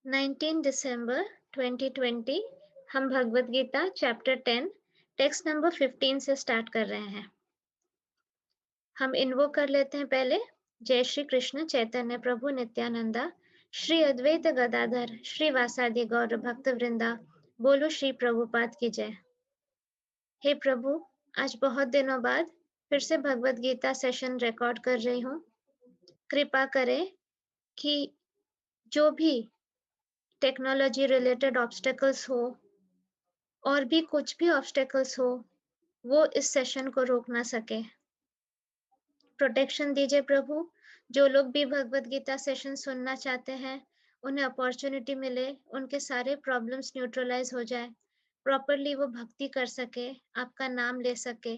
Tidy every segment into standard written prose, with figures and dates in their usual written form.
19 दिसंबर 2020 हम Bhagavad Gita chapter 10 text number 15 से start कर रहे हैं। हम इन्वोक कर लेते हैं पहले। जय श्री कृष्ण चैतन्य प्रभु नित्यानंदा, श्री अद्वैत गदाधर श्रीवासादि गौर भक्त वृंदा, बोलो श्री प्रभुपाद की जय। हे प्रभु, आज बहुत दिनों बाद फिर से भगवत गीता सेशन रिकॉर्ड कर रही हूँ। कृपा करें कि जो भी टेक्नोलॉजी रिलेटेड ऑब्स्टेकल्स हो और भी कुछ भी ऑब्स्टेकल्स हो, वो इस सेशन को रोक ना सके। प्रोटेक्शन दीजिए प्रभु। जो लोग भी भगवत गीता सेशन सुनना चाहते हैं, उन्हें अपॉर्चुनिटी मिले, उनके सारे प्रॉब्लम्स न्यूट्रलाइज हो जाए, प्रॉपरली वो भक्ति कर सके, आपका नाम ले सके,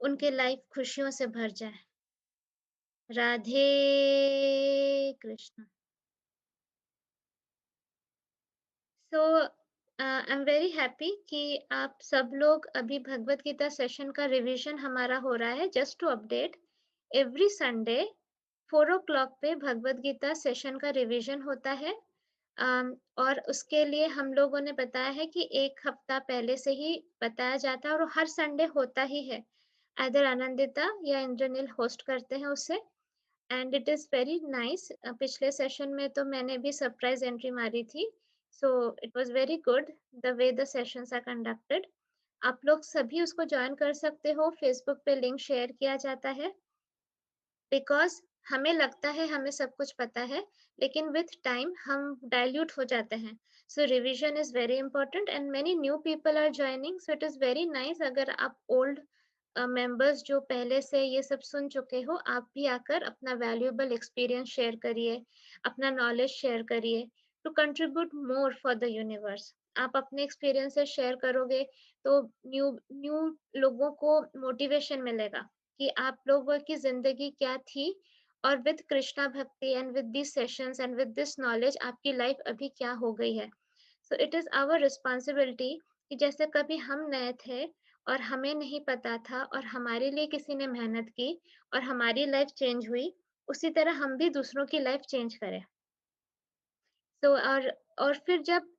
उनके लाइफ खुशियों से भर जाए। Radhe Krishna. So I am very happy कि आप सब लोग अभी भगवत गीता सेशन का रिवीजन हमारा हो रहा है। Just to update, every Sunday 4 o'clock पे भगवत गीता सेशन का रिवीजन होता है। और उसके लिए हम लोगों ने बताया है कि एक हफ्ता पहले से ही बताया जाता है और हर संडे होता ही है। आइदर आनंदिता या इंद्रनील होस्ट करते हैं उसे, and it is very nice. पिछले सेशन में तो मैंने भी सरप्राइज एंट्री मारी थी, so it was very good the way the sessions are conducted. आप लोग सभी उसको ज्वाइन कर सकते हो। फेसबुक पे लिंक शेयर किया जाता है, बिकॉज हमें लगता है हमें सब कुछ पता है, लेकिन विथ टाइम हम डाइल्यूट हो जाते हैं। So revision is very important and many new people are joining, so it is very nice. अगर आप ओल्ड मेंबर्स जो पहले से ये सब सुन चुके हो, आप भी आकर अपना वैल्यूएबल एक्सपीरियंस शेयर करिए, अपना नॉलेज शेयर करिए, to contribute more for the universe. आप अपने एक्सपीरियंसेस शेयर करोगे तो न्यू न्यू लोगों को मोटिवेशन मिलेगा कि आप लोगों की जिंदगी क्या थी, और with Krishna bhakti and with this sessions and with this knowledge आपकी लाइफ अभी क्या हो गई है। So it is our responsibility कि जैसे कभी हम नए थे और हमें नहीं पता था और हमारे लिए किसी ने मेहनत की और हमारी लाइफ चेंज हुई, उसी तरह हम भी दूसरों की लाइफ चेंज करें। तो और फिर जब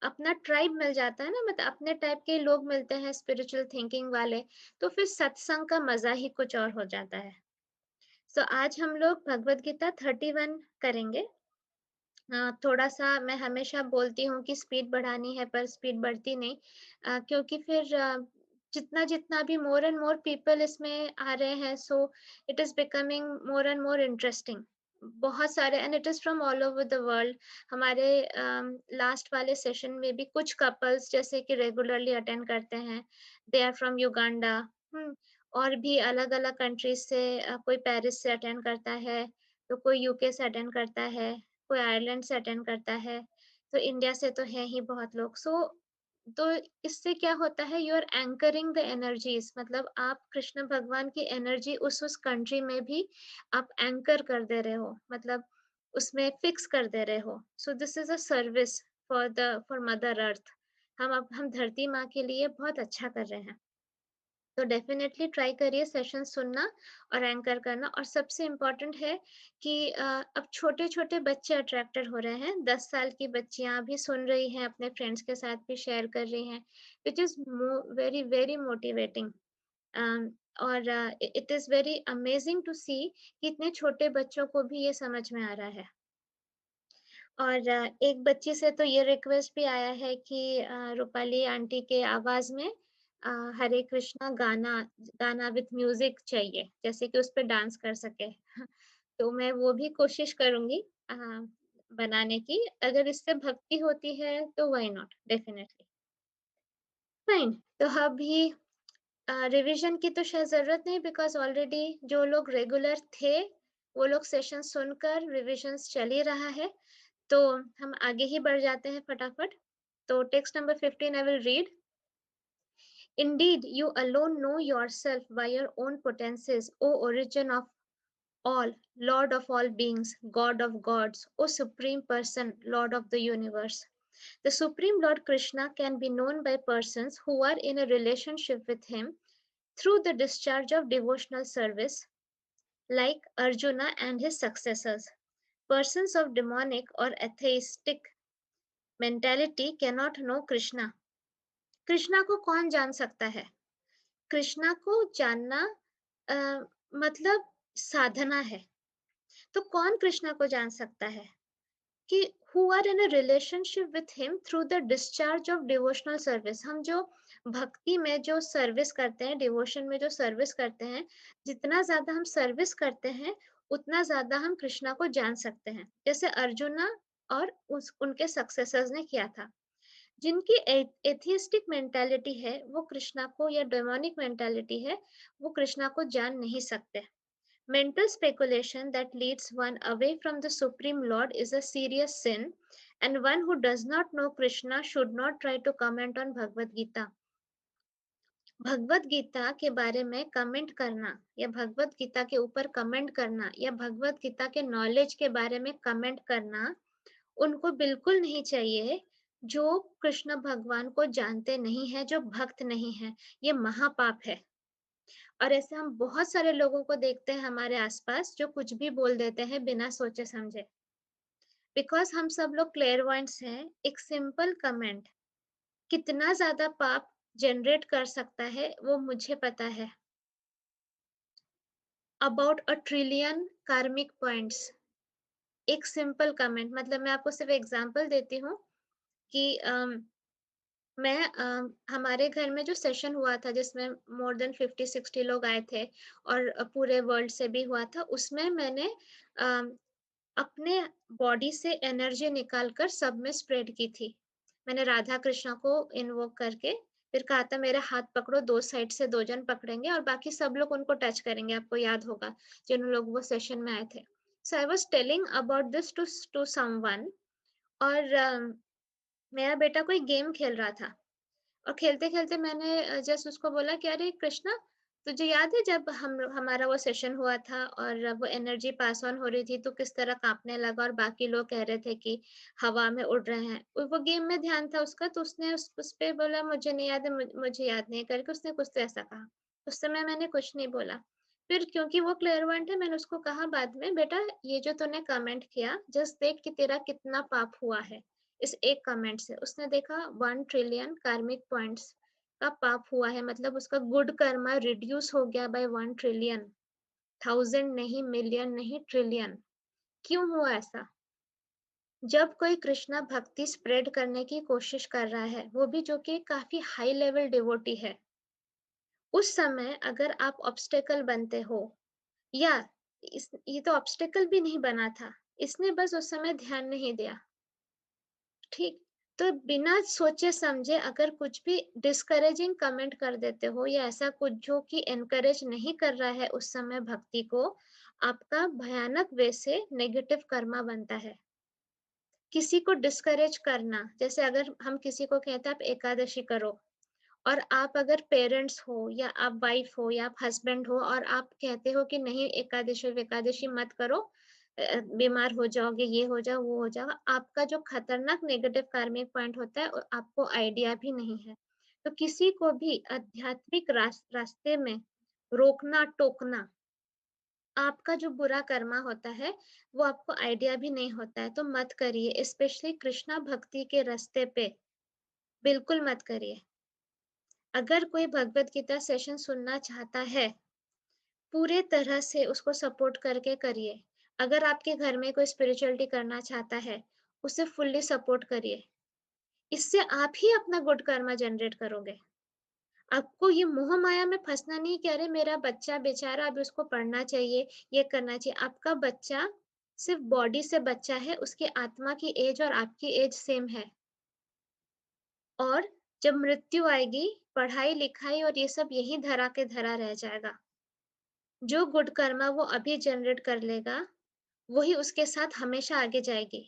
अपना ट्राइब मिल जाता है ना, मतलब अपने टाइप के लोग मिलते हैं स्पिरिचुअल थिंकिंग वाले, तो फिर सत्संग का मजा ही कुछ और हो जाता है। सो आज हम लोग भगवत गीता 31 करेंगे। थोड़ा सा मैं हमेशा बोलती हूँ कि स्पीड बढ़ानी है, पर स्पीड बढ़ती नहीं, क्योंकि फिर जितना जितना भी मोर एंड मोर पीपल इसमें आ रहे हैं, सो it is becoming more and more interesting. बहुत सारे, and it is from all over the world. हमारे लास्ट वाले सेशन में भी कुछ कपल्स जैसे कि रेगुलरली अटेंड करते हैं, दे आर फ्रॉम युगांडा। और भी अलग अलग कंट्रीज से, कोई पेरिस से अटेंड करता है, तो कोई यूके से अटेंड करता है, कोई आयरलैंड से अटेंड करता है, तो इंडिया से तो है ही बहुत लोग। सो तो इससे क्या होता है, you are anchoring the energies, मतलब आप कृष्ण भगवान की एनर्जी उस कंट्री में भी आप एंकर कर दे रहे हो, मतलब उसमें फिक्स कर दे रहे हो। So this is a service for mother earth. हम धरती माँ के लिए बहुत अच्छा कर रहे हैं। तो डेफिनेटली ट्राई करिए सेशन सुनना और एंकर करना। और सबसे इम्पोर्टेंट है कि अब छोटे छोटे बच्चे अट्रैक्टेड हो रहे हैं। 10 साल की बच्चियां भी सुन रही हैं, अपने फ्रेंड्स के साथ भी शेयर कर रही हैं, which is very very motivating. और it is very amazing to see कि इतने छोटे बच्चों को भी ये समझ में आ रहा है। और एक बच्ची से तो ये रिक्वेस्ट भी आया है कि रूपाली आंटी के आवाज में हरे कृष्णा गाना गाना विथ म्यूजिक चाहिए, जैसे कि उस पर डांस कर सके। तो मैं वो भी कोशिश करूंगी बनाने की। अगर इससे भक्ति होती है तो व्हाई नॉट, डेफिनेटली फाइन। तो अभी रिवीजन की तो शायद जरूरत नहीं, बिकॉज ऑलरेडी जो लोग रेगुलर थे वो लोग सेशन सुनकर रिविजन्स चल ही रहा है। तो हम आगे ही बढ़ जाते हैं फटाफट। तो text number 15 I will read. Indeed, you alone know yourself by your own potencies, O origin of all, Lord of all beings, God of gods, O Supreme Person, Lord of the universe. The Supreme Lord Krishna can be known by persons who are in a relationship with him through the discharge of devotional service, like Arjuna and his successors. Persons of demonic or atheistic mentality cannot know Krishna. Krishna को कौन जान सकता है? कृष्णा को जानना अ, मतलब साधना है। तो कौन कृष्णा को जान सकता है? कि who are in a relationship with him through the discharge of devotional service। हम जो भक्ति में जो सर्विस करते हैं, डिवोशन में जो सर्विस करते हैं, जितना ज्यादा हम सर्विस करते हैं, उतना ज्यादा हम कृष्णा को जान सकते हैं। जैसे अर्जुना और उनके सक्सेसर्स ने किया था। जिनकी एथियस्टिक मेंटालिटी है, वो कृष्णा को, या डेमोनिक मेंटालिटी है, वो कृष्णा को जान नहीं सकते। Mental speculation that leads one away from the Supreme Lord is a serious sin, and one who does not know Krishna should not try to comment on Bhagavad Gita. Bhagavad Gita के बारे में comment करना, या भगवत गीता के ऊपर कमेंट करना, या भगवत गीता के नॉलेज के बारे में कमेंट करना उनको बिल्कुल नहीं चाहिए, जो कृष्ण भगवान को जानते नहीं है, जो भक्त नहीं है। ये महापाप है। और ऐसे हम बहुत सारे लोगों को देखते हैं हमारे आसपास, जो कुछ भी बोल देते हैं बिना सोचे समझे। बिकॉज हम सब लोग क्लेयरवॉयंट्स हैं, एक सिंपल कमेंट कितना ज्यादा पाप जनरेट कर सकता है वो मुझे पता है। अबाउट अ ट्रिलियन कार्मिक पॉइंट्स। एक सिंपल कमेंट, मतलब मैं आपको सिर्फ एग्जांपल देती हूँ कि हमारे घर में जो सेशन हुआ था, जिसमें मोर देन 50-60 लोग आए थे, और पूरे वर्ल्ड से भी हुआ था, उसमें मैंने अपने बॉडी से एनर्जी निकालकर सब में स्प्रेड की थी। मैंने राधा कृष्णा को इन्वोक करके फिर कहा था, मेरा हाथ पकड़ो, दो साइड से दो जन पकड़ेंगे और बाकी सब लोग उनको टच करेंगे। आपको याद होगा जिन लोग वो सेशन में आए थे। So I was telling about this to someone. और मेरा बेटा कोई गेम खेल रहा था, और खेलते-खेलते मैंने जस्ट उसको बोला कि अरे कृष्णा, तुझे याद है जब हमारा वो सेशन हुआ था और वो एनर्जी पास ऑन हो रही थी, तो किस तरह काँपने लगा और बाकी लोग कह रहे थे कि हवा में उड़ रहे हैं। वो गेम में ध्यान था उसका, तो उसने उस पे बोला मुझे नहीं याद है, मुझे याद नहीं है करके उसने कुछ तो ऐसा कहा। उस समय मैंने कुछ नहीं बोला। फिर क्योंकि वो क्लेयरवॉयंट है, मैंने उसको कहा बाद में, बेटा ये जो तूने कमेंट किया, जस्ट देख कि तेरा कितना पाप हुआ है इस एक कमेंट से। उसने देखा 1 ट्रिलियन कार्मिक पॉइंट्स का पाप हुआ है, मतलब उसका गुड कर्मा रिड्यूस हो गया बाय 1 ट्रिलियन। थाउजेंड नहीं, मिलियन नहीं, ट्रिलियन। क्यों हुआ ऐसा? जब कोई कृष्णा भक्ति स्प्रेड करने की कोशिश कर रहा है, वो भी जो कि काफी हाई लेवल डिवोटी है, उस समय अगर आप ऑब्स्टेकल बनते हो, या ये तो ऑब्स्टेकल भी नहीं बना था, इसने बस उस समय ध्यान नहीं दिया। ठीक, तो बिना सोचे समझे अगर कुछ भी डिस्करेजिंग कमेंट कर देते हो, या ऐसा कुछ जो कि एनकरेज नहीं कर रहा है उस समय भक्ति को, आपका भयानक वे से नेगेटिव कर्मा बनता है। किसी को डिस्करेज करना, जैसे अगर हम किसी को कहते हैं आप एकादशी करो, और आप अगर पेरेंट्स हो, या आप वाइफ हो, या आप हस्बैंड हो, और आप कहते हो कि नहीं एकादशी वेकादशी मत करो, बीमार हो जाओगे, ये हो जाओ, वो हो जाओ, आपका जो खतरनाक नेगेटिव कार्मिक पॉइंट होता है आपको आइडिया भी नहीं है। तो किसी को भी आध्यात्मिक रास्ते में रोकना टोकना, आपका जो बुरा कर्मा होता है वो आपको आइडिया भी नहीं होता है, तो मत करिए। स्पेशली कृष्णा भक्ति के रास्ते पे बिल्कुल मत करिए। अगर कोई भगवत गीता सेशन सुनना चाहता है, पूरे तरह से उसको सपोर्ट करके करिए। अगर आपके घर में कोई स्पिरिचुअलिटी करना चाहता है, उसे फुल्ली सपोर्ट करिए। इससे आप ही अपना गुड कर्मा जनरेट करोगे। आपको ये मोह माया में फंसना नहीं कि अरे मेरा बच्चा बेचारा, अभी उसको पढ़ना चाहिए, ये करना चाहिए। आपका बच्चा सिर्फ बॉडी से बच्चा है, उसकी आत्मा की एज और आपकी एज सेम है। और जब मृत्यु आएगी, पढ़ाई लिखाई और ये सब यही धरा के धरा रह जाएगा। जो गुड कर्मा वो अभी जनरेट कर लेगा, वही उसके साथ हमेशा आगे जाएगी।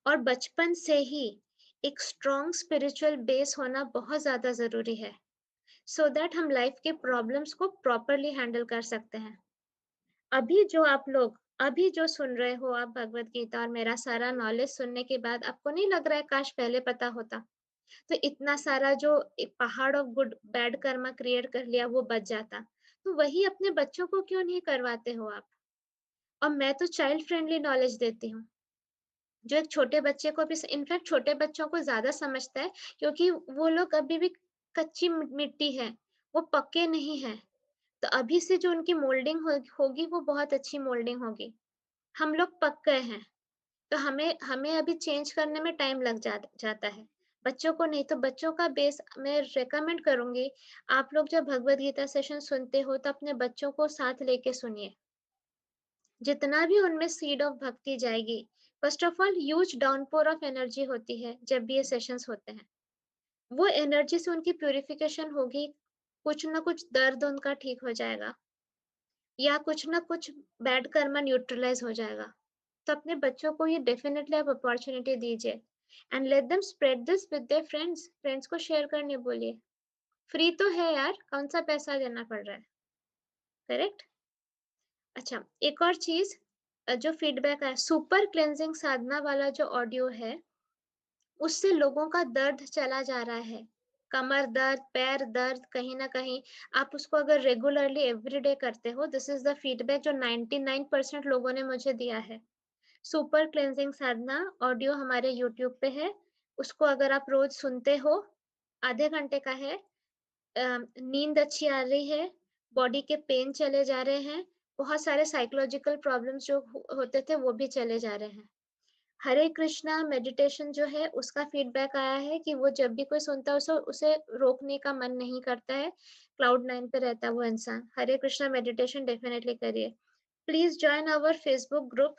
और बचपन से ही एक स्ट्रॉन्ग स्पिरिचुअल बेस होना बहुत ज्यादा जरूरी है, सो दैट हम लाइफ के प्रॉब्लम्स को प्रॉपरली हैंडल कर सकते हैं। अभी जो सुन रहे हो आप भगवत गीता, और मेरा सारा नॉलेज सुनने के बाद आपको नहीं लग रहा है काश पहले पता होता, तो इतना सारा जो एक पहाड़ of good bad Karma create कर लिया वो बच जाता। तो वही अपने बच्चों को क्यों नहीं करवाते हो आप? और मैं तो चाइल्ड फ्रेंडली नॉलेज देती हूँ। जो एक छोटे बच्चे को भी इनफैक्ट छोटे बच्चों को ज़्यादा समझता है, क्योंकि वो लोग अभी भी कच्ची मिट्टी है, वो पक्के नहीं हैं। तो अभी से जो उनकी मोल्डिंग होगी वो बहुत अच्छी मोल्डिंग होगी। हम लोग पक गए हैं, तो हमें हमें अभी चेंज करने में टाइम लग जाता है। बच्चों को नहीं, तो बच्चों का बेस मैं रिकमेंड करूँगी, आप लोग जब भगवद गीता सेशन सुनते हो तो अपने बच्चों को साथ लेके सुनिए। जितना भी उनमें सीड ऑफ भक्ति जाएगी, first of all huge downpour of energy होती है जब भी ये सेशंस होते हैं। वो एनर्जी से उनकी प्यूरिफिकेशन होगी, कुछ ना कुछ दर्द उनका ठीक हो जाएगा या कुछ ना कुछ बैड कर्मा न्यूट्रलाइज़ हो जाएगा। तो अपने बच्चों को ये डेफिनिटली आप अपॉर्च्युनिटी दीजिए and let them spread this with their friends. Friends को शेयर करने बोलिए। फ्री तो है यार, कौन-सा पैसा देना पड़ रहा है, करेक्ट? अच्छा, एक और चीज़ जो फीडबैक आया, सुपर क्लेंजिंग साधना वाला जो ऑडियो है, उससे लोगों का दर्द चला जा रहा है। कमर दर्द, पैर दर्द, कहीं न कहीं आप उसको अगर रेगुलरली एवरीडे करते हो, दिस इज़ द फीडबैक जो 99% लोगों ने मुझे दिया है। सुपर क्लेंजिंग साधना ऑडियो हमारे यूट्यूब पे है, उसको अगर आप रोज़ सुनते हो, आधे घंटे का है, नींद अच्छी आ रही है, बॉडी के पेन चले जा रहे हैं, बहुत सारे साइकोलॉजिकल प्रॉब्लम्स जो होते थे वो भी चले जा रहे हैं। हरे कृष्णा मेडिटेशन जो है उसका फीडबैक आया है कि वो जब भी कोई सुनता है उसे उसे रोकने का मन नहीं करता है, क्लाउड 9 पे रहता है वो इंसान। हरे कृष्णा मेडिटेशन डेफिनिटली करिए। Please join our Facebook group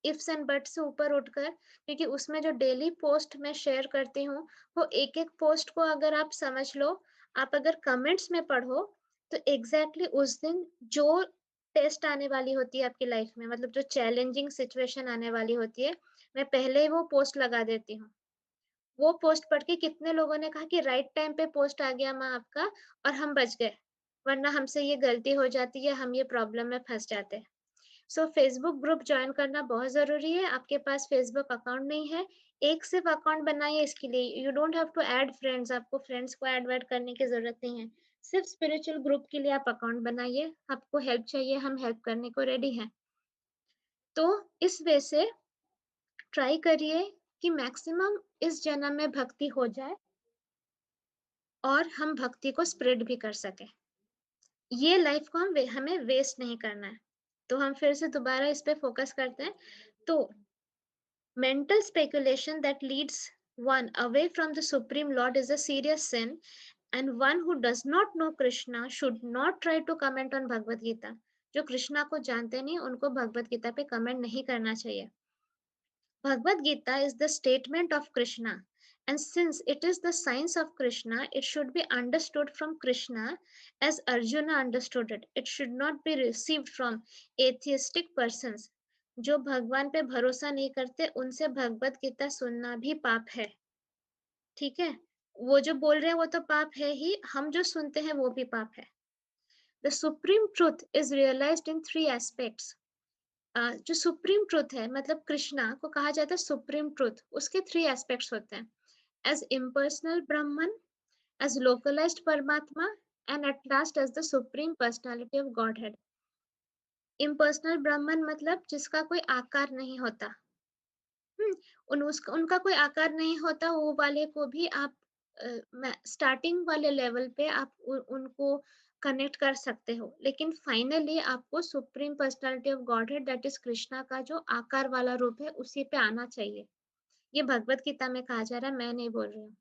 ifs and buts से ऊपर उठकर, क्योंकि उसमें जो डेली पोस्ट मैं शेयर करती हूँ, वो एक-एक पोस्ट को अगर आप समझ लो, आप अगर कमेंट्स में पढ़ो, तो एग्ज़ैक्टली उस दिन जो टेस्ट आने वाली होती है आपकी लाइफ़ में, मतलब जो चैलेंजिंग सिचुएशन आने वाली होती है, मैं पहले ही वो पोस्ट लगा देती हूँ। वो पोस्ट पढ़ के कितने लोगों ने कहा कि राइट टाइम पे पोस्ट आ गया माँ आपका और हम बच गए, वरना हमसे ये गलती हो जाती है, हम ये प्रॉब्लम में फँस जाते। सो फेसबुक ग्रुप जॉइन करना बहुत ज़रूरी है। आपके पास फेसबुक अकाउंट नहीं है, एक सिर्फ़ अकाउंट बनाइए इसके लिए। You don't have to add friends, आपको फ्रेंड्स को ऐड-वैड करने की ज़रूरत नहीं है। सिर्फ़ स्पिरिचुअल ग्रुप के लिए आप अकाउंट बनाइए। आपको हेल्प चाहिए, हम हेल्प करने को रेडी हैं। तो इस वे से ट्राई करिए कि मैक्सिमम इस जन्म में भक्ति हो जाए और हम भक्ति को स्प्रेड भी कर सकें। ये लाइफ़ को हमें वेस्ट नहीं करना है। तो हम फिर से दोबारा इस पे फ़ोकस करते हैं। तो mental speculation that leads one away from the Supreme Lord is a serious sin, and one who does not know Krishna should not try to comment on Bhagavad Gita. जो कृष्णा को जानते नहीं उनको भगवत गीता पे कमेंट नहीं करना चाहिए. Bhagavad Gita is the statement of Krishna, and since it is the science of Krishna, it should be understood from Krishna as Arjuna understood it. It should not be received from atheistic persons. जो भगवान पे भरोसा नहीं करते उनसे भगवत गीता सुनना भी पाप है, ठीक है? वो जो बोल रहे हैं वो तो पाप है ही, हम जो सुनते हैं वो भी पाप है. The supreme truth is realized in three aspects. जो सुप्रीम ट्रुथ है मतलब कृष्णा को कहा जाता है सुप्रीम ट्रुथ, उसके थ्री एस्पेक्ट्स होते हैं, as impersonal Brahman, as localized Paramatma and at last as the supreme personality of Godhead. Impersonal Brahman मतलब जिसका कोई आकार नहीं होता. उनका कोई आकार नहीं होता, वो वाले को भी आप स्टार्टिंग वाले लेवल पे आप उनको कनेक्ट कर सकते हो, लेकिन फाइनली आपको supreme personality of godhead that is Krishna का जो आकार वाला रूप है उसी पे आना चाहिए. ये भगवत गीता में कहा जा रहा है, मैं नहीं बोल रही हूँ.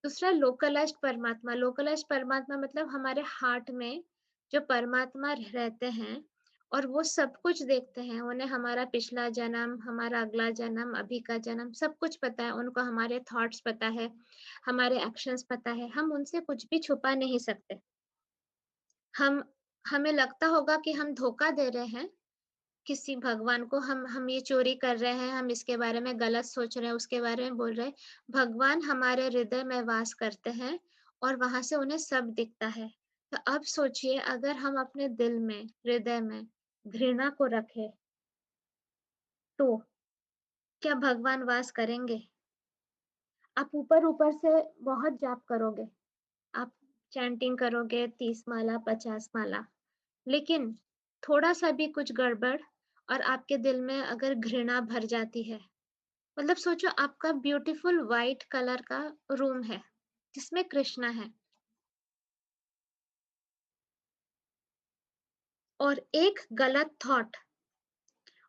दूसरा लोकलाइज्ड परमात्मा. लोकलाइज्ड परमात्मा मतलब हमारे हार्ट में जो परमात्मा रहते हैं और वो सब कुछ देखते हैं. उन्हें हमारा पिछला जन्म, हमारा अगला जन्म, अभी का जन्म सब कुछ पता है. उनको हमारे थॉट्स पता है, हमारे एक्शंस पता है. हम उनसे कुछ भी छुपा नहीं सकते. हम हमें लगता होगा कि हम धोखा दे रहे हैं किसी भगवान को, हम ये चोरी कर रहे हैं, हम इसके बारे में गलत सोच रहे हैं, उसके बारे में बोल रहे हैं. भगवान हमारे हृदय में वास करते हैं और वहाँ से उन्हें सब दिखता है. तो अब सोचिए अगर हम अपने दिल में, हृदय में घृणा को रखें, तो क्या भगवान वास करेंगे? आप ऊपर-ऊपर से बहुत जाप करोगे, आप चैंटिंग करोगे 30 माला, 50 माला, लेकिन थोड़ा-सा भी कुछ गड़बड़ और आपके दिल में अगर घृणा भर जाती है, मतलब सोचो आपका ब्यूटीफुल व्हाइट कलर का रूम है जिसमें कृष्णा है और एक गलत थॉट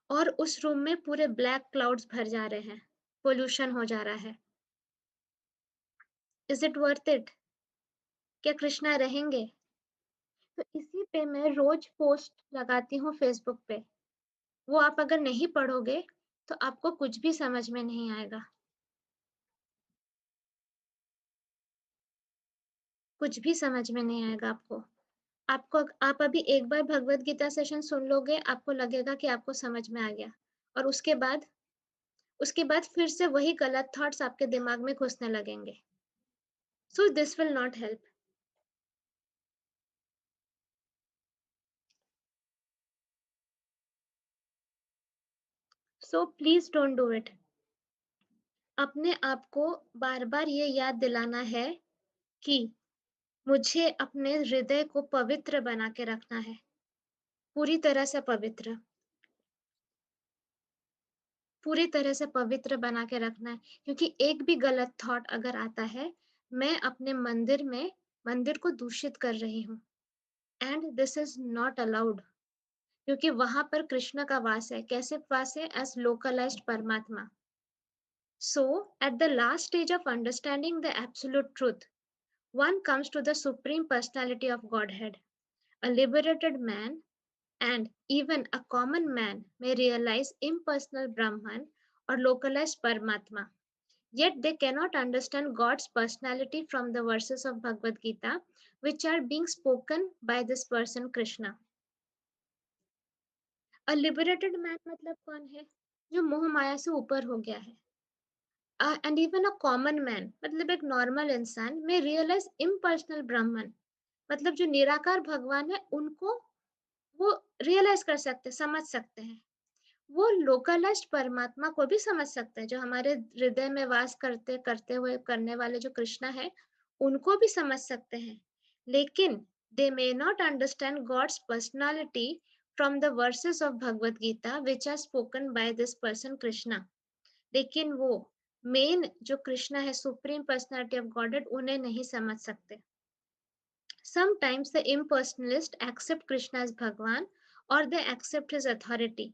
और उस रूम में पूरे ब्लैक क्लाउड्स भर जा रहे हैं, पोल्यूशन हो जा रहा है। Is it worth it? क्या कृष्णा रहेंगे? तो इसी पे मैं रोज पोस्ट लगाती हूँ फेसबुक पे। वो आप अगर नहीं पढ़ोगे तो आपको कुछ भी समझ में नहीं आएगा। कुछ भी समझ में नहीं आएगा आपको। आप अभी एक बार भगवत गीता सेशन सुन लोगे, आपको लगेगा कि आपको समझ में आ गया। और उसके बाद फिर से वही गलत थॉट्स आपके दिमाग में घुसने लगेंगे। So this will not help. So please don't do it. अपने आप को बार-बार ये याद दिलाना है कि मुझे अपने हृदय को पवित्र बना के रखना है, पूरी तरह से पवित्र, पूरी तरह से पवित्र बना के रखना है। क्योंकि एक भी गलत थॉट अगर आता है, मैं अपने मंदिर को दूषित कर रही हूँ and this is not allowed. क्योंकि वहां पर कृष्ण का वास है। कैसे वास है? एज लोकलाइज्ड परमात्मा। So, at the last stage of understanding the absolute truth, one comes to the Supreme Personality of Godhead. A liberated man and even a common man may realize impersonal Brahman or localized Paramatma. Yet they cannot understand God's personality from the verses of Bhagavad Gita, which are being spoken by this person Krishna. A liberated man मतलब कौन है? जो मोह माया से ऊपर हो गया है। And even a common man मतलब एक नॉर्मल इंसान में रियलाइज इम्पर्सनल ब्राह्मण मतलब जो निराकार भगवान है उनको वो रियलाइज कर सकते हैं, समझ सकते हैं। वो लोकलाइज्ड परमात्मा को भी समझ सकते हैं, जो हमारे हृदय में वास करते हुए करने वाले जो कृष्णा है उनको भी समझ सकते हैं। लेकिन they may not understand God's personality from the verses of Bhagavad Gita which are spoken by this person Krishna. लेकिन वो मेन जो कृष्णा है, सुप्रीम पर्सनालिटी ऑफ गॉडेड, उन्हें नहीं समझ सकते। Sometimes the impersonalists accept Krishna as Bhagwan or they accept his authority.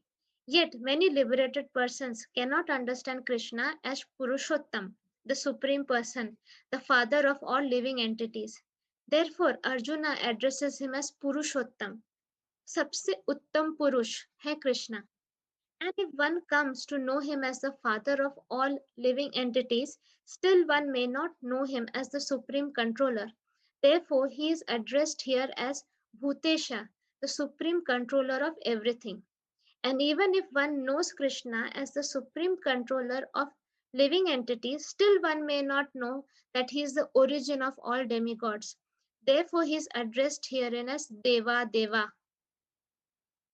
Yet many liberated persons cannot understand Krishna as Purushottam, the supreme person, the father of all living entities. Therefore, Arjuna addresses him as Purushottam. सबसे उत्तम पुरुष है Krishna. And if one comes to know him as the father of all living entities, still one may not know him as the supreme controller. Therefore, he is addressed here as Bhutesha, the supreme controller of everything. And even if one knows Krishna as the supreme controller of living entities, still one may not know that he is the origin of all demigods. Therefore, he is addressed herein as Deva Deva,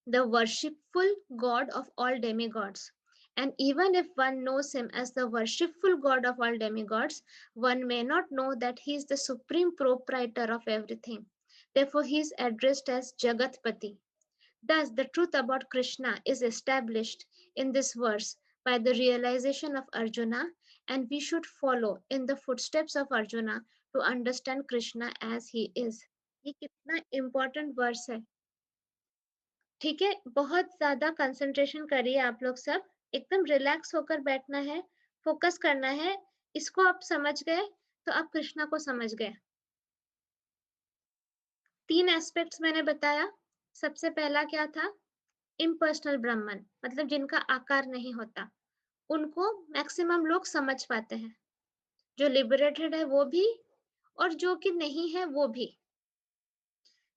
the worshipful god of all demigods. And even if one knows him as the worshipful god of all demigods, one may not know that he is the supreme proprietor of everything. Therefore, he is addressed as Jagatpati. Thus, the truth about Krishna is established in this verse by the realization of Arjuna, and we should follow in the footsteps of Arjuna to understand Krishna as he is. ये कितना important verse है। ठीक है, बहुत ज़्यादा concentration करिए आप लोग सब, एकदम रिलैक्स होकर बैठना है, फोकस करना है। इसको आप समझ गए, तो आप कृष्णा को समझ गए। 3 एस्पेक्ट्स मैंने बताया। सबसे पहला क्या था? इम्पर्सनल ब्राह्मण, मतलब जिनका आकार नहीं होता, उनको मैक्सिमम लोग समझ पाते हैं। जो लिबरेटेड है वो भी और जो कि नहीं है वो भी।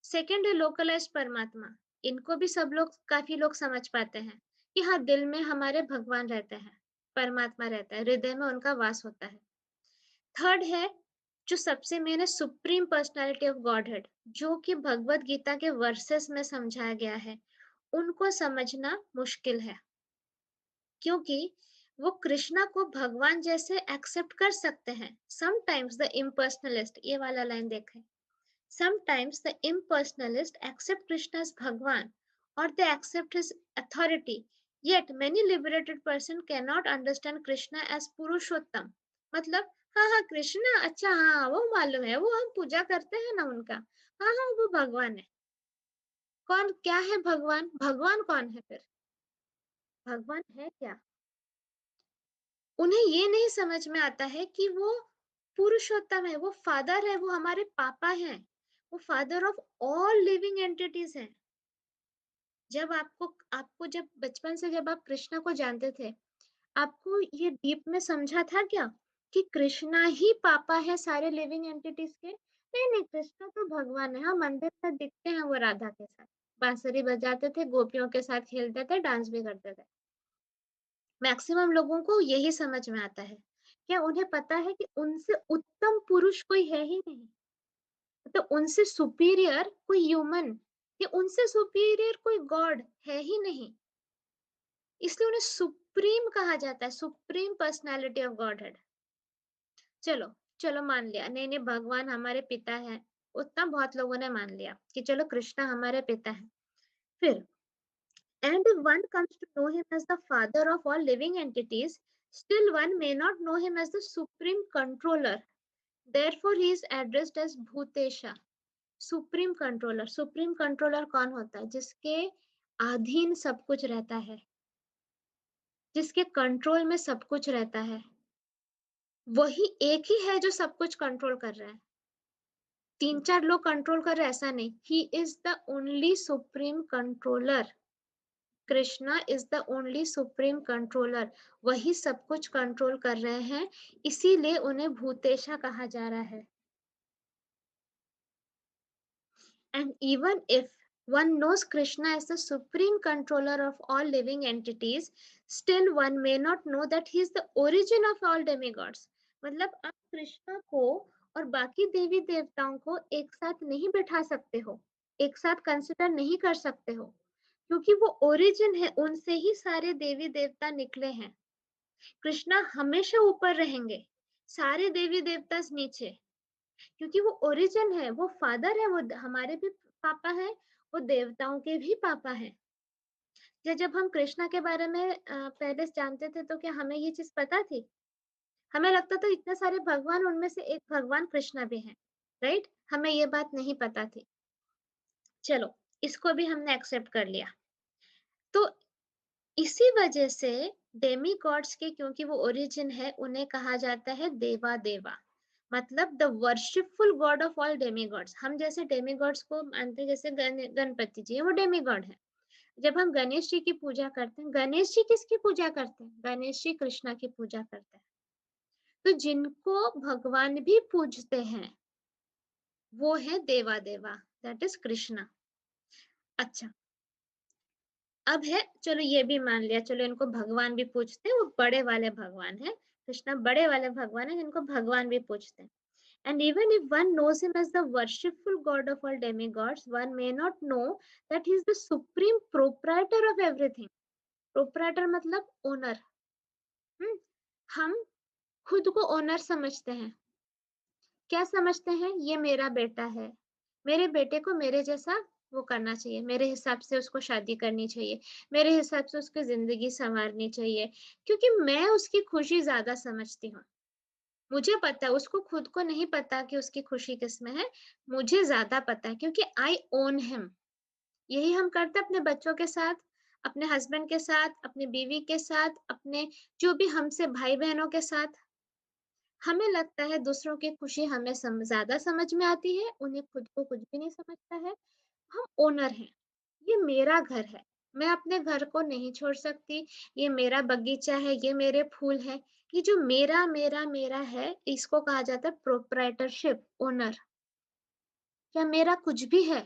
सेकंड है लोकलाइज्ड परमात्मा। इनको भी सब लोग काफी लोग समझ पाते हैं कि हाँ, दिल में हमारे भगवान रहते हैं, परमात्मा रहता है, हृदय में उनका वास होता है। थर्ड है जो सबसे मेन है, सुप्रीम पर्सनालिटी ऑफ गॉडहेड, जो कि भगवत गीता के वर्सेस में समझाया गया है। उनको समझना मुश्किल है क्योंकि वो कृष्णा को भगवान जैसे एक्सेप्ट कर सकते हैं। समटाइम्स द इम्पर्सनलिस्ट, ये वाला लाइन देखें, sometimes the impersonalists accept Krishna as Bhagwan or they accept his authority. Yet many liberated person cannot understand Krishna as Purushottam. मतलब हाँ हाँ कृष्णा अच्छा हाँ वो मालूम है वो हम पूजा करते हैं ना उनका हाँ हाँ वो भगवान है। कौन क्या है भगवान? भगवान कौन है फिर? भगवान है क्या? उन्हें ये नहीं समझ में आता है कि वो पुरुषोत्तम है, वो फादर है, वो हमारे पापा हैं, वो father of all living entities हैं। जब आपको आपको जब बचपन से जब आप कृष्णा को जानते थे, आपको ये डीप में समझा था क्या कि कृष्णा ही पापा है सारे लिविंग एंटिटीज के? नहीं नहीं, कृष्णा तो भगवान है। हाँ, मंदिर में दिखते हैं वो राधा के साथ, बांसुरी बजाते थे, गोपियों के साथ खेलते थे, डांस भी करते थे। मैक्सिमम लोगों को यही समझ में आता है। क्या उन्हें पता है कि उनसे उत्तम पुरुष कोई है ही नहीं? तो उनसे सुपीरियर कोई ह्यूमन या उनसे सुपीरियर कोई गॉड है ही नहीं। इसलिए उन्हें सुप्रीम कहा जाता है, सुप्रीम पर्सनालिटी ऑफ गॉडहेड। चलो चलो मान लिया, नहीं नहीं भगवान हमारे पिता है, उतना बहुत लोगों ने मान लिया कि चलो कृष्णा हमारे पिता है। फिर and if one comes to know him as the father of all living entities, still one may not know him as the supreme controller. Therefore, he is addressed as Bhutesha. Supreme controller, supreme controller कौन होता है? जिसके अधीन सब कुछ रहता है, जिसके कंट्रोल में सब कुछ रहता है, वही एक ही है जो सब कुछ कंट्रोल कर रहा है। तीन चार लोग कंट्रोल कर रहे हैं ऐसा नहीं। He is the only supreme controller. Krishna is the only supreme controller. वही सब कुछ कंट्रोल कर रहे हैं, इसीलिए उन्हें भूतेशा कहा जा रहा है। And even if one knows Krishna as the supreme controller of all living entities, still one may not know that he is the origin of all demigods. मतलब आप कृष्णा को और बाकी देवी देवताओं को एक साथ नहीं बिठा सकते हो, एक साथ कंसिडर नहीं कर सकते हो, क्योंकि वो ओरिजिन है, उनसे ही सारे देवी देवता निकले हैं। कृष्णा हमेशा ऊपर रहेंगे, सारे देवी देवता नीचे, क्योंकि वो ओरिजिन है, वो फादर है, वो हमारे भी पापा है, वो देवताओं के भी पापा है। जब हम कृष्णा के बारे में पहले जानते थे तो क्या हमें ये चीज पता थी? हमें लगता था इतने सारे भगवान, उनमें से एक भगवान कृष्णा भी है, राइट? हमें ये बात नहीं पता थी। चलो इसको भी हमने एक्सेप्ट कर लिया। तो इसी वजह से डेमी गॉड्स के, क्योंकि वो ओरिजिन है, उन्हें कहा जाता है देवा देवा, मतलब the worshipful God of all demigods. हम जैसे डेमी गॉड्स को मानते हैं, जैसे गणपति जी है, वो डेमी गॉड है। जब हम गणेश जी की पूजा करते हैं, गणेश जी किसकी पूजा करते हैं? गणेश जी कृष्णा की पूजा करते हैं। तो जिनको भगवान भी पूजते हैं वो है देवा देवा, दैट इज कृष्णा। अच्छा, अब है, चलो ये भी मान लिया, चलो इनको भगवान भी पूछते हैं, वो बड़े वाले भगवान है, कृष्णा बड़े वाले भगवान है जिनको भगवान भी पूछते हैं। And even if one knows him as the worshipful god of all demigods, one may not know that he is the supreme proprietor of everything. Proprietor मतलब ओनर। हम खुद को ओनर समझते हैं। क्या समझते हैं? ये मेरा बेटा है, मेरे बेटे को मेरे जैसा वो करना चाहिए, मेरे हिसाब से उसको शादी करनी चाहिए, मेरे हिसाब से उसकी जिंदगी संवारनी चाहिए, क्योंकि मैं उसकी खुशी ज्यादा समझती हूँ। मुझे पता है, उसको खुद को नहीं पता कि उसकी खुशी किसमें है, मुझे ज्यादा पता है क्योंकि आई ओन हिम। यही हम करते हैं अपने बच्चों के साथ, अपने हस्बैंड के साथ, अपनी बीवी के साथ, अपने जो भी हमसे भाई बहनों के साथ। हमें लगता है दूसरों की खुशी हमें ज्यादा समझ में आती है, उन्हें खुद को कुछ भी नहीं समझता है। हम ओनर हैं, ये मेरा घर है, मैं अपने घर को नहीं छोड़ सकती, ये मेरा बगीचा है, ये मेरे फूल है। ये जो मेरा मेरा मेरा है, इसको कहा जाता है प्रोप्राइटरशिप, ओनर। क्या मेरा कुछ भी है?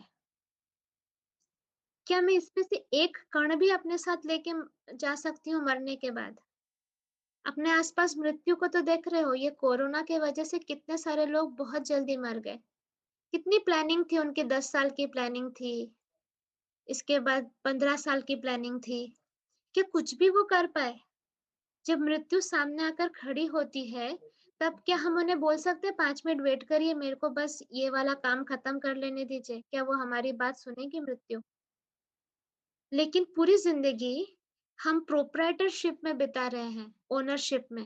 क्या मैं इसमें से एक कण भी अपने साथ लेके जा सकती हूँ मरने के बाद? अपने आसपास मृत्यु को तो देख रहे हो, ये कोरोना के वजह से कितने सारे लोग बहुत जल्दी मर गए। कितनी प्लानिंग थी उनकी, 10 साल की प्लानिंग थी, इसके बाद 15 साल की प्लानिंग थी, क्या कुछ भी वो कर पाए? जब मृत्यु सामने आकर खड़ी होती है, तब क्या हम उन्हें बोल सकते हैं 5 मिनट वेट करिए, मेरे को बस ये वाला काम खत्म कर लेने दीजिए? क्या वो हमारी बात सुनेगी मृत्यु? लेकिन पूरी ज़िंदगी हम प्रोप्राइटरशिप में बिता रहे हैं, ओनरशिप में,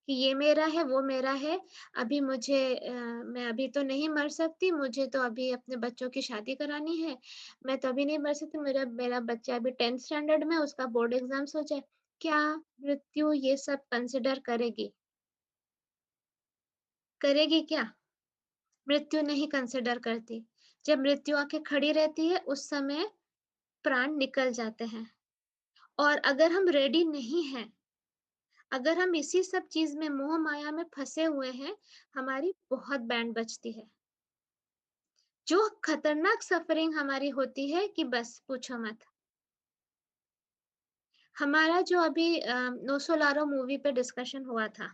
कि ये मेरा है, वो मेरा है, अभी मुझे मैं अभी तो नहीं मर सकती, मुझे तो अभी अपने बच्चों की शादी करानी है, मैं तो अभी नहीं मर सकती, मेरा मेरा बच्चा अभी 10th स्टैंडर्ड में, उसका बोर्ड एग्ज़ाम्स हो जाए। क्या मृत्यु ये सब कंसिडर करेगी? करेगी क्या? मृत्यु नहीं कंसिडर करती। जब मृत्यु आके खड़ी रहती है, उस समय प्राण निकल जाते हैं और अगर हम रेडी नहीं हैं, अगर हम इसी सब चीज़ में मोह-माया में फँसे हुए हैं, हमारी बहुत बैंड बजती है। जो खतरनाक सफ़रिंग हमारी होती है कि बस पूछो मत। हमारा जो अभी नो सोलारो मूवी पे डिस्कशन हुआ था,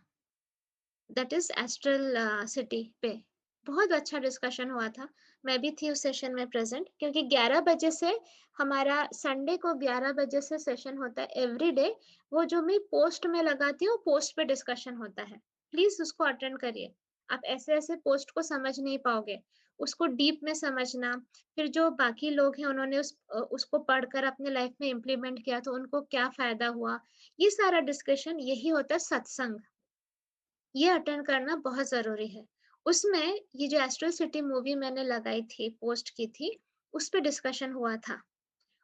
दैट इज़ एस्ट्रल सिटी पे, बहुत अच्छा डिस्कशन हुआ था। मैं भी थी उस सेशन में प्रेज़ेंट क्योंकि 11 बजे से हमारा संडे को 11 बजे से सेशन होता है एवरीडे। वो जो मैं पोस्ट में लगाती हूँ, पोस्ट पे डिस्कशन होता है। प्लीज़ उसको अटेंड करिए। आप ऐसे-ऐसे पोस्ट को समझ नहीं पाओगे। उसको डीप में समझना, फिर जो बाकी लोग हैं उन्होंने उसको पढ़कर अपने लाइफ़ में इम्प्लीमेंट किया तो उनको क्या फ़ायदा हुआ, ये सारा डिस्कशन यही होता है सत्संग। ये अटेंड करना बहुत ज़रूरी है। उसमें ये जो एस्ट्रो सिटी मूवी मैंने लगाई थी, पोस्ट की थी, उस पे डिस्कशन हुआ था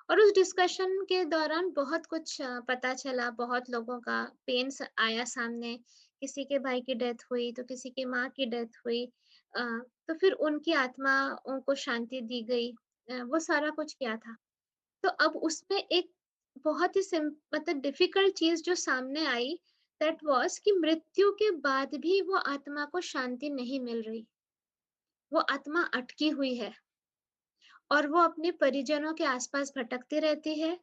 और उस डिस्कशन के दौरान बहुत कुछ पता चला, बहुत लोगों का पेन आया सामने, किसी के भाई की डेथ हुई, तो किसी की माँ की डेथ हुई। अ, तो फिर उनकी आत्माओं को शांति दी गई। वो सारा कुछ किया था। तो अब उसमें एक बहुत ही मतलब डिफ़िकल्ट चीज़ जो सामने आई दैट वाज़ कि मृत्यु के बाद भी वो आत्मा को शांति नहीं मिल रही। वो आत्मा अटकी हुई है और वो अपने परिजनों के आस-पास भटकती रहती है,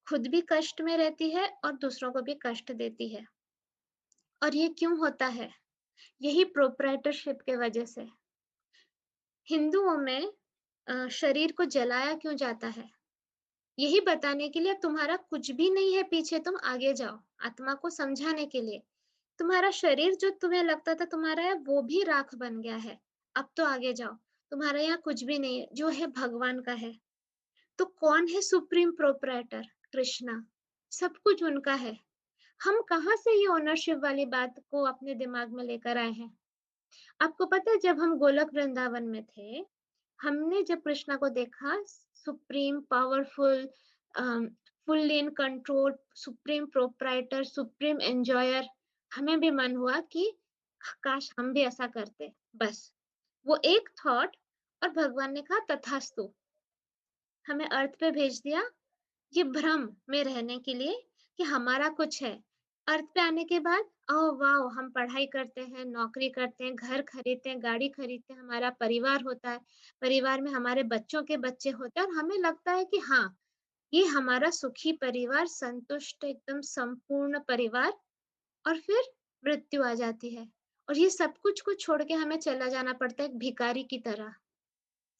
खुद भी कष्ट में रहती है और दूसरों को भी कष्ट देती है। और ये क्यों होता है? यही प्रोप्राइटरशिप के वजह से। हिंदुओं में शरीर को जलाया क्यों जाता है? यही बताने के लिए अब तुम्हारा कुछ भी नहीं है पीछे, तुम आगे जाओ, आत्मा को समझाने के लिए। तुम्हारा शरीर जो तुम्हें लगता था तुम्हारा है, वो भी राख बन गया है। अब तो आगे जाओ, तुम्हारा यहाँ कुछ भी नहीं है, जो है भगवान का है। तो कौन है सुप्रीम प्रोप्राइटर? कृष्णा। सब कुछ उनका है। हम कहाँ से ये ओनरशिप वाली बात को अपने दिमाग में लेकर आए हैं? आपको पता है जब हम गोलक वृंदावन में थे, हमने जब कृष्णा को देखा supreme powerful fully in control, supreme proprietor, supreme enjoyer, हमें भी मन हुआ कि काश हम भी ऐसा करते। बस वो एक थॉट और भगवान ने कहा तथास्तु, हमें अर्थ पे भेज दिया ये भ्रम में रहने के लिए कि हमारा कुछ है। अर्थ पे आने के बाद ओह वाओ! हम पढ़ाई करते हैं, नौकरी करते हैं, घर खरीदते हैं, गाड़ी खरीदते हैं, हमारा परिवार होता है, परिवार में हमारे बच्चों के बच्चे होते हैं और हमें लगता है कि हाँ, ये हमारा सुखी परिवार, संतुष्ट एकदम संपूर्ण परिवार और फिर मृत्यु आ जाती है। और ये सब कुछ को छोड़ के हमें चला जाना पड़ता है एक भिखारी की तरह।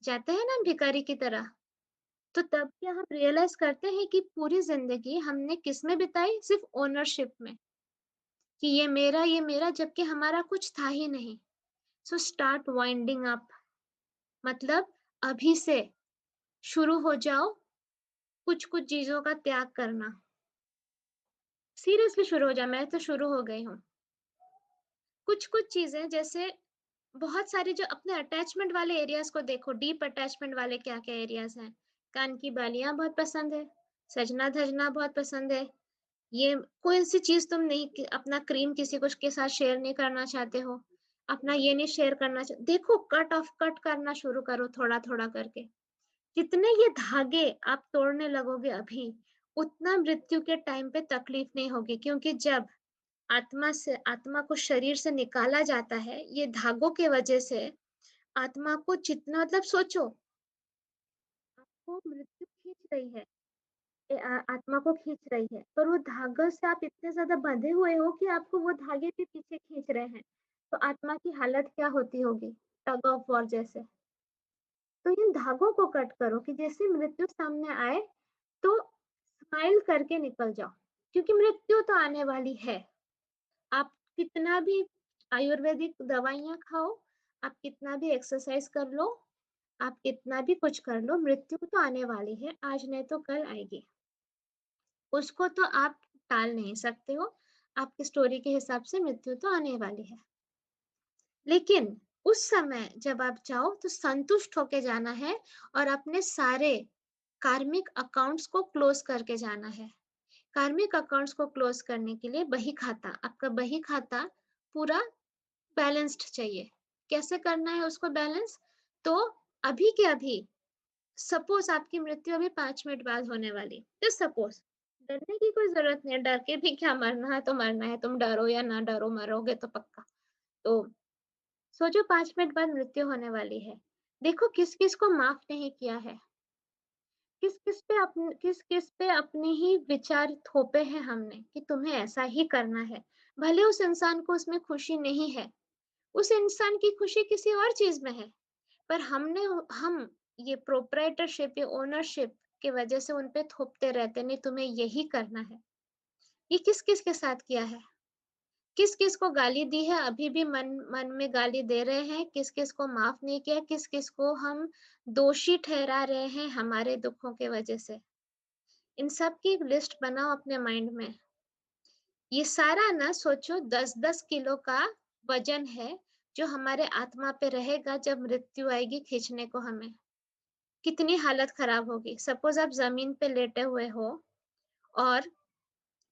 जाते हैं ना भिखारी की तरह। तो तब क्या हम रियलाइज़ करते हैं कि पूरी ज़िंदगी हमने किसमें बिताई? सिर्फ़ ओनरशिप में, कि ये मेरा जबकि हमारा कुछ था ही नहीं। सो स्टार्ट वाइंडिंग अप, मतलब अभी से शुरू हो जाओ कुछ-कुछ चीज़ों का त्याग करना। सीरियसली शुरू हो जाओ, मैं तो शुरू हो गई हूँ। कुछ-कुछ चीज़ें जैसे बहुत सारे जो अपने अटैचमेंट वाले एरियाज़ को देखो, डीप अटैचमेंट वाले क्या-क्या एरियाज़ हैं। कान की बालियाँ बहुत पसंद है, सजना-धजना बहुत पसंद है, ये कोई-सी चीज़ तुम नहीं कि अपना क्रीम किसी को के साथ शेयर नहीं करना चाहते हो, अपना ये नहीं शेयर करना देखो कट करना शुरू करो थोड़ा-थोड़ा करके। जितने ये धागे आप तोड़ने लगोगे अभी, उतना मृत्यु के टाइम पे तकलीफ नहीं होगी क्योंकि जब आत्मा को शरीर से निकाला जाता है, ये धागों के वजह से आत्मा को जितना मतलब सोचो, आपको मृत्यु खींच रही है। आत्मा को खींच रही है, पर वो धागों से आप इतने ज़्यादा बंधे हुए हो कि आपको वो धागे भी पीछे खींच रहे हैं। तो आत्मा की हालत क्या होती होगी? टग ऑफ वॉर जैसे। तो इन धागों को कट करो कि जैसे मृत्यु सामने आए, तो स्माइल करके निकल जाओ, क्योंकि मृत्यु तो आने वाली है। आप कितना भी आयुर्वेदिक दवाइयाँ खाओ, आप कितना भी एक्सरसाइज़ कर लो, आप कितना भी कुछ कर लो, मृत्यु तो आने वाली है, आज नहीं तो कल आएगी। उसको तो आप टाल नहीं सकते हो। आपकी स्टोरी के हिसाब से मृत्यु तो आने वाली है। लेकिन उस समय जब आप जाओ तो संतुष्ट होके जाना है और अपने सारे कार्मिक अकाउंट्स को क्लोज करके जाना है। कार्मिक अकाउंट्स को क्लोज करने के लिए बही खाता, आपका बही खाता पूरा बैलेंस्ड चाहिए। कैसे करना है उसको बैलेंस? तो अभी के अभी सपोज आपकी मृत्यु अभी 5 मिनट बाद होने वाली, जस्ट सपोज। डरने की कोई जरूरत नहीं है, डर के भी क्या, मरना है तो मरना है, तुम डरो या ना डरो मरोगे तो पक्का। तो सोचो 5 मिनट बाद मृत्यु होने वाली है। देखो किस किस को माफ नहीं किया है, किस किस पे अपने ही विचार थोपे हैं हमने कि तुम्हें ऐसा ही करना है। भले उस इंसान को उसमें खुशी नहीं है, उस इंसान की खुशी किसी और चीज में है, पर हम ये प्रोप्राइटरशिप, ये ओनरशिप की वजह से उन पे थोपते रहते, नहीं तुम्हें यही करना है। ये किस किस के साथ किया है? किस किस को गाली दी है, अभी भी मन मन में गाली दे रहे हैं, किस किस को माफ नहीं किया, किस किस को हम दोषी ठहरा रहे हैं हमारे दुखों के वजह से। इन सब की लिस्ट बनाओ अपने माइंड में। ये सारा ना सोचो 10-10 किलो का वजन है जो हमारे आत्मा पे रहेगा जब मृत्यु आएगी खींचने को हमें। कितनी हालत खराब होगी। सपोज आप जमीन पे लेटे हुए हो और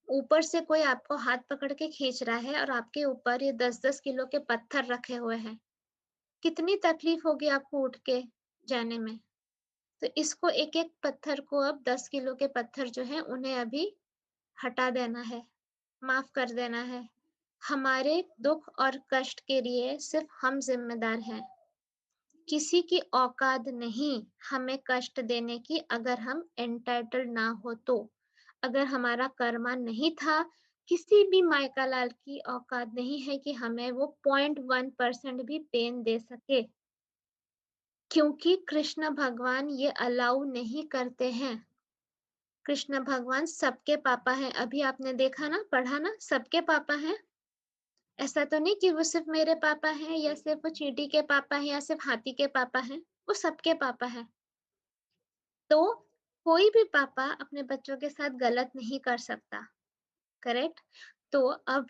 ऊपर से कोई आपको हाथ पकड़ के खींच रहा है और आपके ऊपर ये 10-10 किलो के पत्थर रखे हुए हैं। कितनी तकलीफ होगी आपको उठ के जाने में। तो इसको एक-एक पत्थर को, अब 10 किलो के पत्थर जो हैं उन्हें अभी हटा देना है, माफ कर देना है। हमारे दुख और कष्ट के लिए सिर्फ हम जिम्मेदार हैं। किसी की औकात नहीं हमें कष्ट देने की, अगर हम एंटाइटल्ड ना हो तो। अगर हमारा कर्मा नहीं था, किसी भी मायका लाल की औकात नहीं है कि हमें वो 0.1% भी पेन दे सके। क्योंकि कृष्ण भगवान ये अलाउ नहीं करते हैं। कृष्ण भगवान सबके पापा हैं। अभी आपने देखा ना, पढ़ा ना, सबके पापा हैं। ऐसा तो नहीं कि वो सिर्फ मेरे पापा हैं या सिर्फ वो चींटी के पापा हैं या सिर्फ हाथी के पापा हैं। वो सबके पापा हैं। तो कोई भी पापा अपने बच्चों के साथ गलत नहीं कर सकता। करेक्ट? तो अब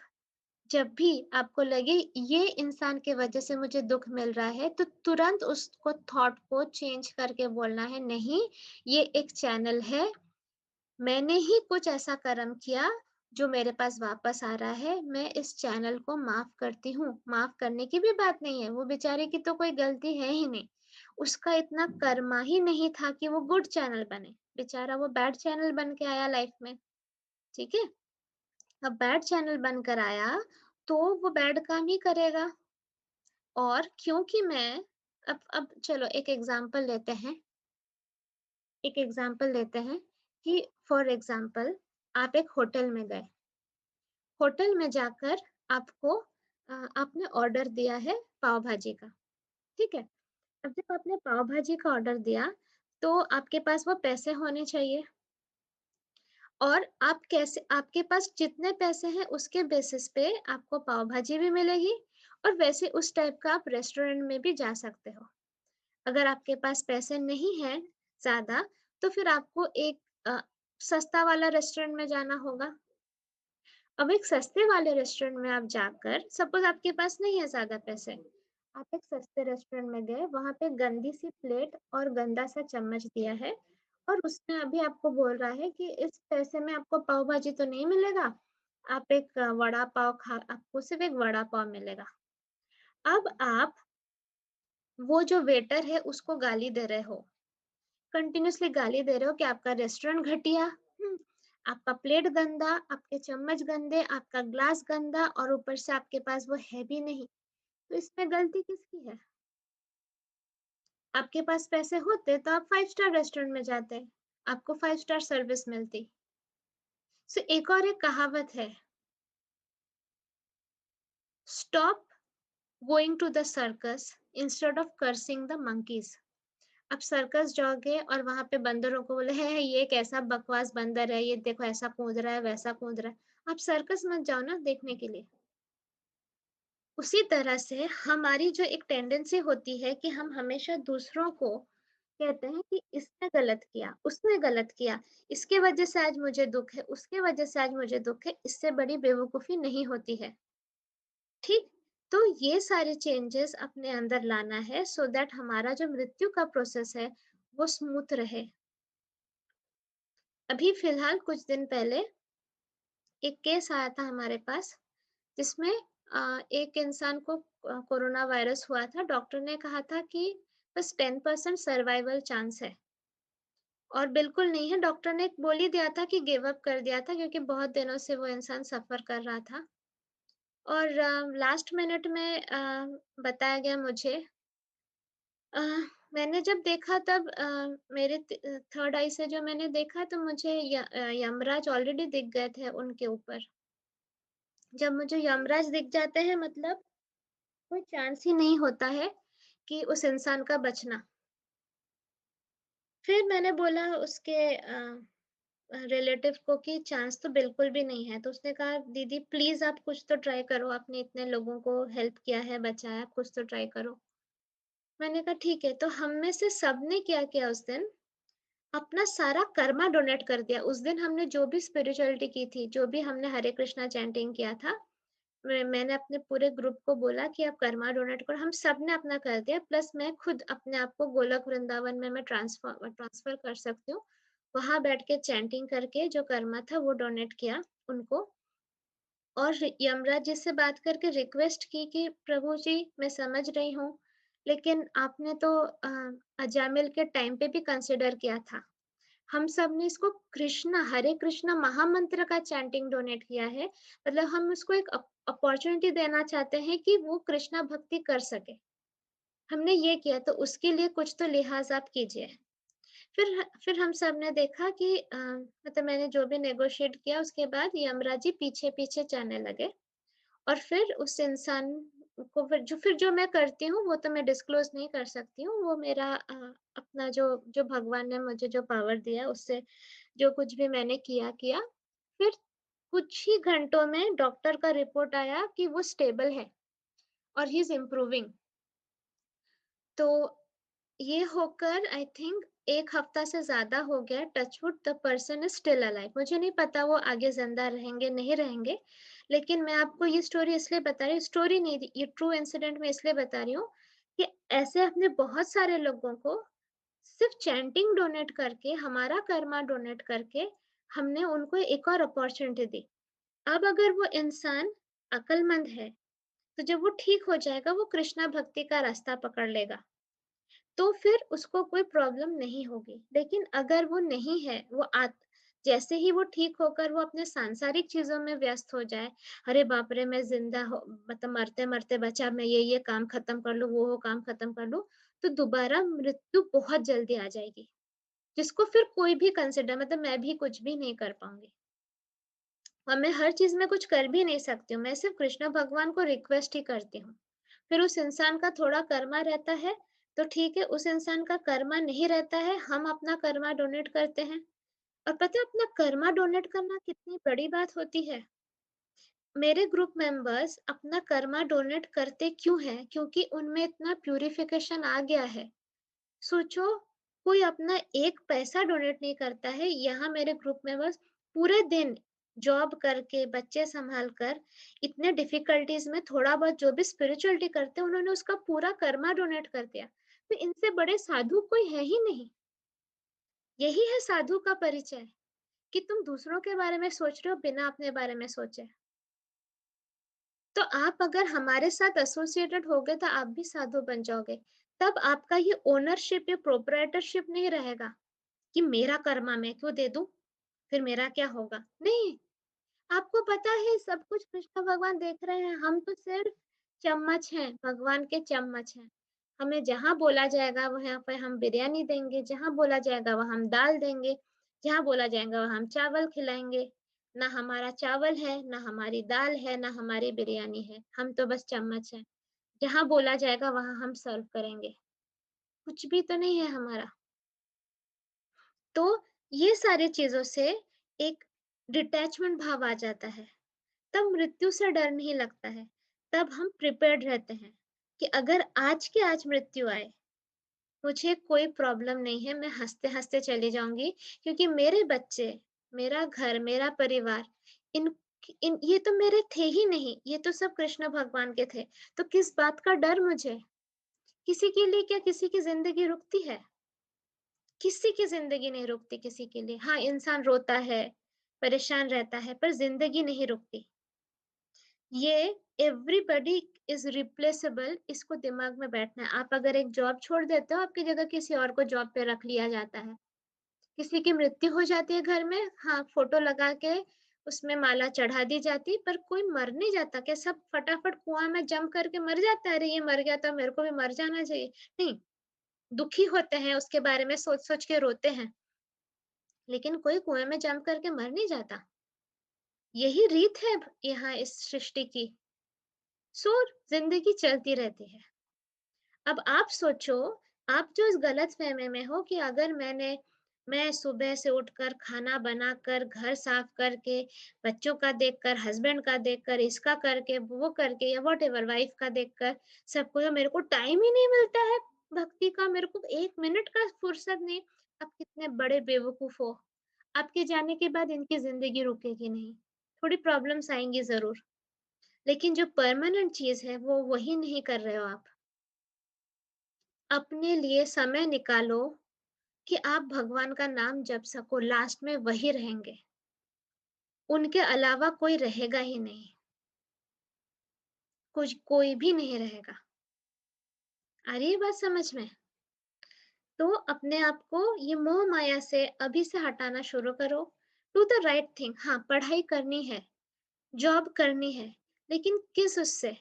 जब भी आपको लगे ये इंसान के वजह से मुझे दुख मिल रहा है, तो तुरंत उसको थॉट को चेंज करके बोलना है, नहीं, ये एक चैनल है, मैंने ही कुछ ऐसा कर्म किया जो मेरे पास वापस आ रहा है, मैं इस चैनल को माफ करती हूँ। माफ करने की भी बात नहीं है, वो बेचारे की तो कोई गलती है ही नहीं। उसका इतना कर्मा ही नहीं था कि वो गुड चैनल बने। बेचारा वो बैड चैनल बन के आया लाइफ में। ठीक है? अब बैड चैनल बनकर आया तो वो बैड काम ही करेगा। और क्योंकि मैं अब चलो एक एग्जांपल लेते हैं कि फॉर एग्जांपल आप एक होटल में गए। होटल में जाकर आपको आपने ऑर्डर दिया है पाव भाजी का। ठीक है? अब जब आपने पाव भाजी का ऑर्डर दिया तो आपके पास वो पैसे होने चाहिए। और आप कैसे, आपके पास जितने पैसे हैं उसके बेसिस पे आपको पाव भाजी भी मिलेगी और वैसे उस टाइप का आप रेस्टोरेंट में भी जा सकते हो। अगर आपके पास पैसे नहीं हैं ज़्यादा, तो फिर आपको एक सस्ता वाला रेस्टोरेंट में जाना होगा। अब एक सस्ते वाले रेस्टोरेंट में आप जाकर, सपोज़ आपके पास नहीं है ज़्यादा पैसे, आप एक सस्ते रेस्टोरेंट में गए, वहाँ पे गंदी सी प्लेट और गंदा सा चम्मच दिया है और उसमें अभी आपको बोल रहा है कि इस पैसे में आपको पाव भाजी तो नहीं मिलेगा, आप एक वड़ा पाव खा, आपको सिर्फ एक वड़ा पाव मिलेगा। अब आप वो जो वेटर है उसको गाली दे रहे हो, कंटिन्यूअसली गाली दे रहे हो कि आपका रेस्टोरेंट घटिया, आपका प्लेट गंदा, आपके चम्मच गंदे, आपका ग्लास गंदा और ऊपर से आपके पास वो है भी नहीं। तो इसमें गलती किसकी है? आपके पास पैसे होते तो आप 5 स्टार रेस्टोरेंट में जाते, आपको 5 स्टार सर्विस मिलती। सो एक और एक कहावत है, stop going to the circus instead of cursing the monkeys. आप सर्कस जाओगे और वहां पे बंदरों को बोले है ये कैसा बकवास बंदर है, ये देखो ऐसा कूद रहा है वैसा कूद रहा है। आप सर्कस मत जाओ ना देखने के लिए। उसी तरह से हमारी जो एक टेंडेंसी होती है कि हम हमेशा दूसरों को कहते हैं कि इसने गलत किया, उसने गलत किया, इसके वजह से आज मुझे दुःख है, उसके वजह से आज मुझे दुःख है, इससे बड़ी बेवकूफ़ी नहीं होती है, ठीक? तो ये सारे चेंजेस अपने अंदर लाना है सो दैट हमारा जो मृत्यु का प्रोसेस है, वो स्मूथ रहे। अभी फ़िलहाल कुछ दिन पहले एक केस आया था हमारे पास जिसमें एक इंसान को कोरोना वायरस हुआ था। डॉक्टर ने कहा था कि बस 10% सर्वाइवल चांस है और बिल्कुल नहीं है। डॉक्टर ने बोल ही दिया था कि गिव अप कर दिया था क्योंकि बहुत दिनों से वो इंसान सफ़र कर रहा था और लास्ट मिनट में बताया गया मुझे अ, मैंने जब देखा तब मेरे थर्ड आई से जो मैंने देखा तो मुझे यमराज ऑलरेडी दिख गए थे उनके ऊपर। जब मुझे यमराज दिख जाते हैं मतलब कोई चांस ही नहीं होता है कि उस इंसान का बचना। फिर मैंने बोला उसके रिलेटिव को कि चांस तो बिल्कुल भी नहीं है। तो उसने कहा दीदी प्लीज़ आप कुछ तो ट्राई करो, आपने इतने लोगों को हेल्प किया है, बचाया, कुछ तो ट्राई करो। मैंने कहा ठीक है, तो हम में से सबने क्या किया उस दिन, अपना सारा कर्मा डोनेट कर दिया। उस दिन हमने जो भी स्पिरिचुअलिटी की थी, जो भी हमने हरे कृष्णा चैंटिंग किया था, मैंने अपने पूरे ग्रुप को बोला कि आप कर्मा डोनेट करो, हम सब ने अपना कर दिया प्लस मैं खुद अपने आप को गोलोक वृंदावन में मैं ट्रांसफ़र कर सकती हूँ। वहाँ बैठ के चैंटिंग करके जो कर्मा था वो डोनेट किया उनको और यमराज जी से बात करके रिक्वेस्ट की कि प्रभु जी मैं समझ रही हूँ, लेकिन आपने तो अजामिल के टाइम पे भी कंसिडर किया था। हम सब ने इसको कृष्णा हरे कृष्णा महामंत्र का चैंटिंग डोनेट किया है। मतलब हम उसको एक अपॉर्च्युनिटी देना चाहते हैं कि वो कृष्णा भक्ति कर सके। हमने ये किया तो उसके लिए कुछ तो लिहाज़ आप कीजिए। फिर हम सब ने देखा कि मतलब मैंने जो भी नेगोशिएट किया उसके बाद यमराज जी पीछे-पीछे जाने लगे और फिर उस इंसान को फिर जो मैं करती हूँ वो तो मैं डिस्क्लोज़ नहीं कर सकती हूँ। वो मेरा अपना जो जो भगवान ने मुझे जो पावर दिया उससे जो कुछ भी मैंने किया। फिर कुछ ही घंटों में डॉक्टर का रिपोर्ट आया कि वो स्टेबल है और ही इज़ इम्प्रूविंग। तो ये होकर आई थिंक 1 हफ्ता से ज़्यादा हो गया touch wood the person is still alive. मुझे नहीं पता वो आगे ज़िंदा रहेंगे, नहीं रहेंगे, लेकिन मैं आपको ये स्टोरी इसलिए बता रही हूँ स्टोरी नहीं थी, ये ट्रू इंसिडेंट मैं इसलिए बता रही हूँ कि ऐसे हमने बहुत सारे लोगों को सिर्फ़ चैंटिंग डोनेट करके, हमारा कर्मा डोनेट करके, हमने उनको एक और अपॉर्च्युनिटी दी। अब अगर वो इंसान अक्लमंद है, तो जब वो ठीक हो जाएगा, वो कृष्णा भक्ति का रास्ता पकड़ लेगा। तो फिर उसको कोई प्रॉब्लम नहीं होगी। लेकिन अगर वो नहीं है, वो जैसे ही वो ठीक होकर वो अपने सांसारिक चीज़ों में व्यस्त हो जाए, अरे बाप रे! मैं ज़िंदा हो मतलब मरते-मरते बचा, मैं ये काम खत्म कर लूँ, वो काम खत्म कर लूँ, तो दोबारा मृत्यु बहुत जल्दी आ जाएगी। जिसको फिर कोई भी कंसिडर मतलब मैं भी कुछ भी नहीं कर पाऊँगी। और मैं हर चीज़ में कुछ कर भी नहीं सकती हूँ, मैं सिर्फ़ कृष्ण भगवान को रिक्वेस्ट ही करती हूँ। फिर उस इंसान का थोड़ा कर्मा रहता है, तो ठीक है, उस इंसान का कर्मा नहीं रहता है, हम अपना कर्मा डोनेट करते हैं। और पता है अपना कर्मा डोनेट करना कितनी बड़ी बात होती है। मेरे ग्रुप मेंबर्स अपना कर्मा डोनेट करते क्यों हैं? क्योंकि उनमें इतना प्यूरिफिकेशन आ गया है। सोचो कोई अपना 1 पैसा डोनेट नहीं करता है, यहाँ मेरे ग्रुप मेंबर्स पूरे दिन जॉब करके, बच्चे सँभाल कर, इतने डिफ़िकल्टीज़ में थोड़ा बहुत जो भी स्पिरिचुअलिटी करते हैं, उन्होंने उसका पूरा कर्मा डोनेट कर दिया। तो इनसे बड़े साधु कोई है ही नहीं। यही है साधु का परिचय, कि तुम दूसरों के बारे में सोच रहे हो बिना अपने बारे में सोचे। तो आप अगर हमारे साथ एसोसिएटेड हो गए तो आप भी साधु बन जाओगे। तब आपका ये ओनरशिप या प्रोप्राइटरशिप नहीं रहेगा कि मेरा कर्मा मैं क्यों दे दूँ? फिर मेरा क्या होगा? नहीं, आपको पता है सब कुछ कृष्ण भगवान देख रहे हैं, हम तो सिर्फ चम्मच हैं, भगवान के चम्मच हैं। हमें जहाँ बोला जाएगा वहाँ पे हम बिरयानी देंगे, जहाँ बोला जाएगा वहाँ हम दाल देंगे, जहाँ बोला जाएगा वहाँ हम चावल खिलाएँगे। ना हमारा चावल है, ना हमारी दाल है, ना हमारी बिरयानी है, हम तो बस चम्मच हैं। जहाँ बोला जाएगा वहाँ हम सर्व करेंगे। कुछ भी तो नहीं है हमारा। तो ये सारी चीज़ों से एक डिटैचमेंट भाव आ जाता है। तब मृत्यु से डर नहीं लगता है। तब हम प्रिपेयर्ड रहते हैं कि अगर आज की आज मृत्यु आए, मुझे कोई प्रॉब्लम नहीं है, मैं हँसते-हँसते चली जाऊँगी क्योंकि मेरे बच्चे, मेरा घर, मेरा परिवार इन इन ये तो मेरे थे ही नहीं, ये तो सब कृष्ण भगवान के थे। तो किस बात का डर मुझे? किसी के लिए क्या किसी की ज़िंदगी रुकती है? किसी की ज़िंदगी नहीं रुकती किसी के लिए। हाँ, इंसान रोता है, परेशान रहता है, पर ज़िंदगी नहीं रुकती। ये एवरीबॉडी इज़ रिप्लेसेबल, इसको दिमाग में बैठना है। आप अगर एक जॉब छोड़ देते हो, आपकी जगह किसी और को जॉब पे रख लिया जाता है। किसी की मृत्यु हो जाती है घर में, हाँ, फ़ोटो लगा के उसमें माला चढ़ा दी जाती, पर कोई मर नहीं जाता क्या? सब फटाफट कुआँ में जंप करके मर जाता है, अरे ये मर गया तो मेरे को भी मर जाना चाहिए। नहीं, दुखी होते हैं, उसके बारे में सोच-सोच के रोते हैं, लेकिन कोई कुएँ में जंप करके मर नहीं जाता। यही रीत है यहाँ इस सृष्टि की। सो ज़िंदगी चलती रहती है। अब आप सोचो, आप जो इस गलतफ़हमी में हो कि अगर मैं सुबह से उठकर खाना बनाकर, घर साफ करके, बच्चों का देखकर, हस्बैंड का देखकर, इसका करके, वो करके या व्हाटएवर वाइफ का देखकर, सबको मेरे को टाइम ही नहीं मिलता है भक्ति का, मेरे को 1 मिनट का फुर्सत नहीं। आप कितने बड़े बेवकूफ़ हो। आपके जाने के बाद इनकी ज़िंदगी रुकेगी नहीं। थोड़ी प्रॉब्लम्स आएँगी ज़रूर, लेकिन जो परमानेंट चीज़ है, वो वही नहीं कर रहे हो आप। अपने लिए समय निकालो कि आप भगवान का नाम जप सको, लास्ट में वही रहेंगे। उनके अलावा कोई रहेगा ही नहीं, कुछ कोई भी नहीं रहेगा। आ रही है बात समझ में? तो अपने आप को ये मोह माया से अभी से हटाना शुरू करो। Do the right thing. हाँ, पढ़ाई करनी है, जॉब करनी है, लेकिन किस उससे?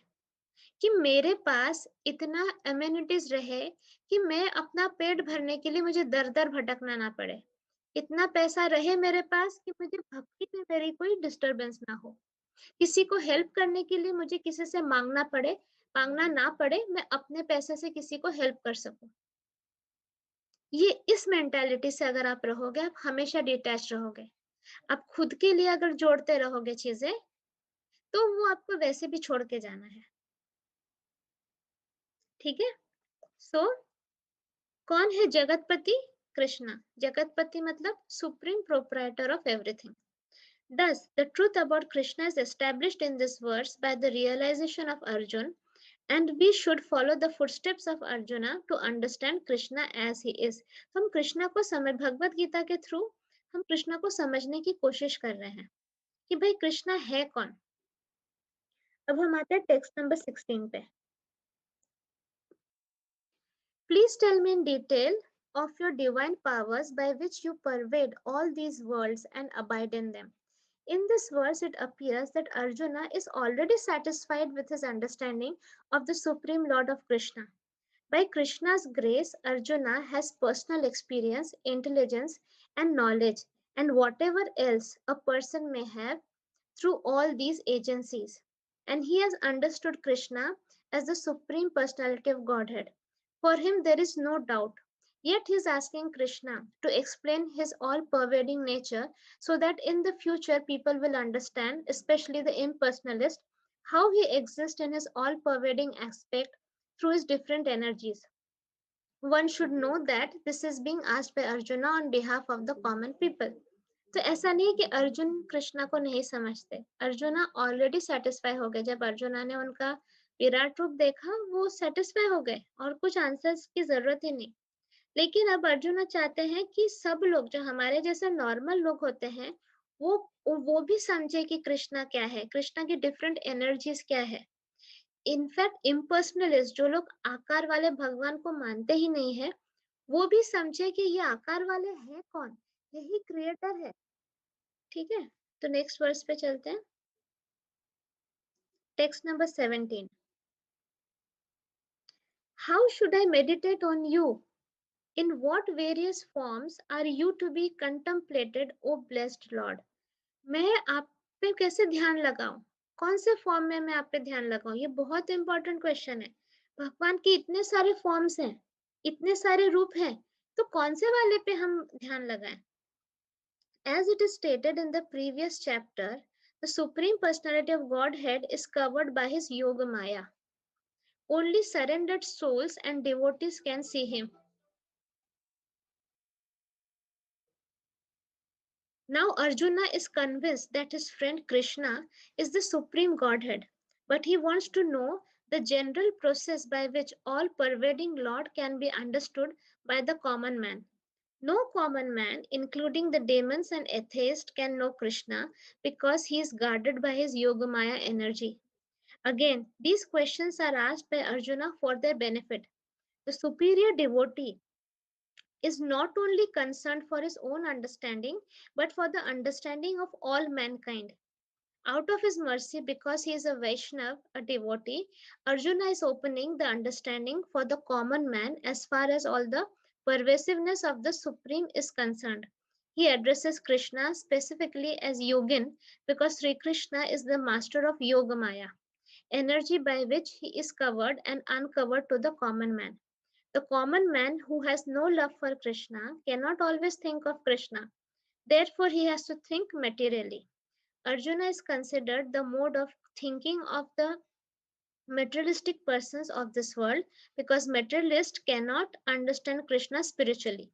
कि मेरे पास इतना एमेनिटीज़ रहे कि मैं अपना पेट भरने के लिए मुझे दर-दर भटकना ना पड़े। इतना पैसा रहे मेरे पास कि मुझे भक्ति में मेरी कोई डिस्टर्बेंस ना हो। किसी को हेल्प करने के लिए मुझे किसी से माँगना ना पड़े, मैं अपने पैसे से किसी को हेल्प कर सकूँ। ये इस मेंटालिटी से अगर आप रहोगे, आप हमेशा डिटैच रहोगे। आप खुद के लिए अगर जोड़ते रहोगे चीज़ें, तो वो आपको वैसे भी छोड़ के जाना है। ठीक है? सो कौन है जगतपति? कृष्णा। जगतपति मतलब supreme proprietor of everything. Thus, the truth about Krishna is established in this verse by the realization of Arjun, and we should follow the footsteps of Arjuna to understand Krishna as he is. हम कृष्णा को समझ भगवत गीता के through हम कृष्णा को समझने की कोशिश कर रहे हैं कि भाई कृष्णा है कौन। अब हम आते हैं टेक्स्ट नंबर 16 पे। Please tell me in detail of your divine powers by which you pervade all these worlds and abide in them. In this verse, it appears that Arjuna is already satisfied with his understanding of the Supreme Lord of Krishna. By Krishna's grace, Arjuna has personal experience, intelligence, and knowledge, and whatever else a person may have through all these agencies. And he has understood Krishna as the Supreme Personality of Godhead. For him, there is no doubt. Yet he is asking Krishna to explain his all pervading nature so that in the future people will understand, especially the impersonalist, how he exists in his all pervading aspect through his different energies. One should know that this is being asked by Arjuna on behalf of the common people. तो ऐसा नहीं है कि अर्जुन कृष्णा को नहीं समझते। Arjuna already satisfy हो गए। जब अर्जुना ने उनका विराट रूप देखा, वो सेटिस्फाई हो गए और कुछ आंसर्स की जरूरत ही नहीं। लेकिन अब अर्जुना चाहते हैं कि सब लोग जो हमारे जैसे नॉर्मल लोग होते हैं, वो वो भी समझे कि कृष्णा क्या है, कृष्णा की डिफरेंट एनर्जीज क्या है। इनफैक्ट इम्पर्सनलिस्ट जो लोग आकार वाले भगवान को मानते ही नहीं है, वो भी समझे कि ये आकार वाले हैं कौन, यही क्रिएटर है। ठीक है, तो नेक्स्ट वर्स पे चलते हैं। Text number 17। How should I meditate on you? In what various forms are you to be contemplated O blessed lord? मैं आप पे कैसे ध्यान लगाऊं? कौन से फॉर्म में मैं आप पे ध्यान लगाऊं? ये बहुत इंपॉर्टेंट क्वेश्चन है। भगवान के इतने सारे फॉर्म्स हैं, इतने सारे रूप हैं, तो कौन से वाले पे हम ध्यान लगाएं? As it is stated in the previous chapter, the Supreme Personality of Godhead is covered by his Yoga Maya. Only surrendered souls and devotees can see him. Now Arjuna is convinced that his friend Krishna is the supreme godhead, but he wants to know the general process by which all pervading Lord can be understood by the common man. No common man, including the demons and atheists, can know Krishna because he is guarded by his Yogamaya energy. Again, these questions are asked by Arjuna for their benefit. The superior devotee is not only concerned for his own understanding, but for the understanding of all mankind. Out of his mercy, because he is a Vaishnav, a devotee, Arjuna is opening the understanding for the common man as far as all the pervasiveness of the Supreme is concerned. He addresses Krishna specifically as Yogin because Sri Krishna is the master of Yogamaya, energy by which he is covered and uncovered to the common man. The common man who has no love for Krishna cannot always think of Krishna. Therefore, he has to think materially. Arjuna is considered the mode of thinking of the materialistic persons of this world because materialists cannot understand Krishna spiritually.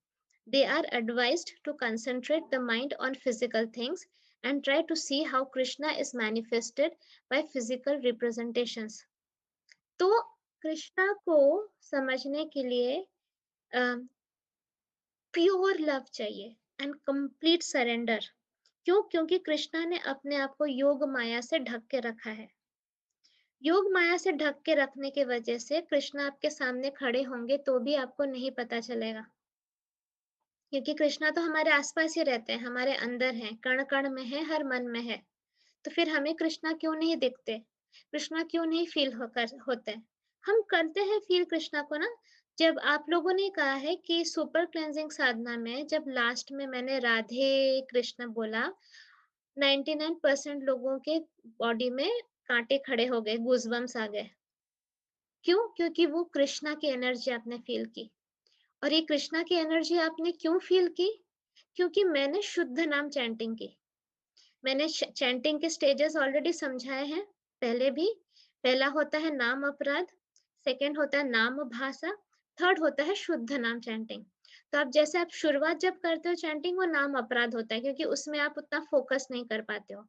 They are advised to concentrate the mind on physical things and try to see how Krishna is manifested by physical representations. तो कृष्णा को समझने के लिए pure love चाहिए and complete surrender. क्यों? क्योंकि कृष्णा ने अपने आप को योग माया से ढक के रखा है. योग माया से ढक के रखने की वजह से कृष्ण आपके सामने खड़े होंगे तो भी आपको नहीं पता चलेगा, क्योंकि कृष्णा तो हमारे आसपास ही रहते हैं, हमारे अंदर हैं, कण कण में है, हर मन में है. तो फिर हमें कृष्णा क्यों नहीं दिखते, कृष्णा क्यों नहीं फील होते? हम करते हैं फील कृष्णा को ना. जब आप लोगों ने कहा है कि सुपर क्लेंजिंग साधना में जब लास्ट में मैंने राधे कृष्ण बोला, 99% लोगों के बॉडी में कांटे खड़े हो गए, गूजबम्स आ गए. क्यों? क्योंकि वो कृष्णा की एनर्जी आपने फील की. और ये कृष्णा की एनर्जी आपने क्यों फील की? क्योंकि मैंने शुद्ध नाम चैंटिंग की. मैंने चैंटिंग के स्टेजेस ऑलरेडी समझाए हैं पहले भी. पहला होता है नाम अपराध, सेकंड होता है नाम भाषा, थर्ड होता है शुद्ध नाम चैंटिंग. तो आप जैसे आप शुरुआत जब करते हो चैंटिंग, वो नाम अपराध होता है क्योंकि उसमें आप उतना फोकस नहीं कर पाते हो.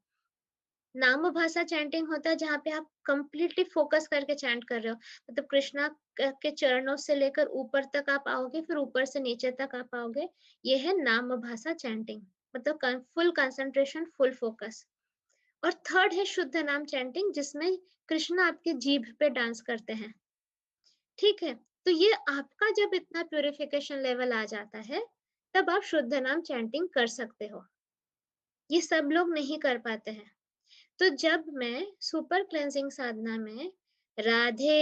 नाम भाषा चैंटिंग होता है जहाँ पे आप कंप्लीटली फोकस करके चैंट कर रहे हो. मतलब कृष्णा के चरणों से लेकर ऊपर तक आप आओगे, फिर ऊपर से नीचे तक आप आओगे. ये है नाम भाषा चैंटिंग, मतलब फुल कंसंट्रेशन, फुल फोकस. और थर्ड है शुद्ध नाम चैंटिंग, जिसमें कृष्ण आपके जीभ पे डांस करते हैं. ठीक है. तो ये आपका जब इतना प्यूरिफिकेशन लेवल आ जाता है, तब आप शुद्ध नाम चैंटिंग कर सकते हो. ये सब लोग नहीं कर पाते हैं. तो जब मैं सुपर क्लेंजिंग साधना में राधे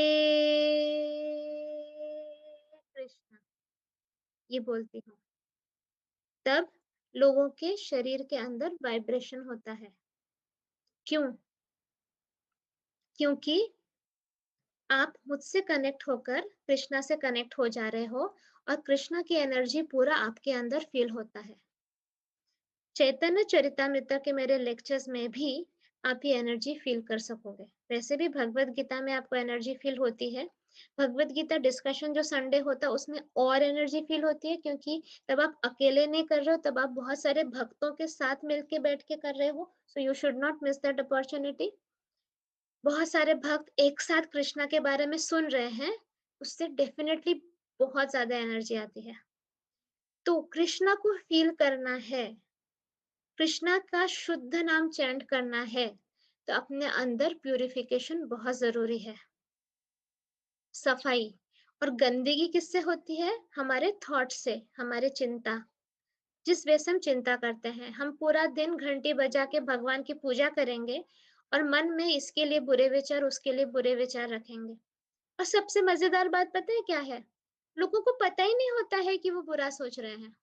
कृष्ण ये बोलती हूँ, तब लोगों के शरीर के अंदर वाइब्रेशन होता है. क्यों? क्योंकि आप मुझसे कनेक्ट होकर कृष्णा से कनेक्ट हो जा रहे हो और कृष्णा की एनर्जी पूरा आपके अंदर फील होता है. चैतन्य चरितामृत के मेरे लेक्चर्स में भी आप ये एनर्जी फील कर सकोगे. वैसे भी भगवत गीता में आपको एनर्जी फील होती है. भगवत गीता डिस्कशन जो संडे होता है उसमें और एनर्जी फील होती है, क्योंकि तब आप अकेले नहीं कर रहे हो, तब आप बहुत सारे भक्तों के साथ मिलके बैठ के कर रहे हो. So you should not miss that opportunity. बहुत सारे भक्त एक साथ कृष्णा के बारे में सुन रहे हैं, उससे डेफिनेटली बहुत ज्यादा एनर्जी आती है. तो कृष्णा को फील करना है, कृष्णा का शुद्ध नाम चैंट करना है, तो अपने अंदर प्यूरिफिकेशन बहुत जरूरी है. सफाई. और गंदगी किससे होती है? हमारे थॉट से, हमारे चिंता. जिस वे से हम चिंता करते हैं, हम पूरा दिन घंटी बजा के भगवान की पूजा करेंगे और मन में इसके लिए बुरे विचार, उसके लिए बुरे विचार रखेंगे. और सबसे मजेदार बात पता है क्या है? लोगों को पता ही नहीं होता है कि वो बुरा सोच रहे हैं.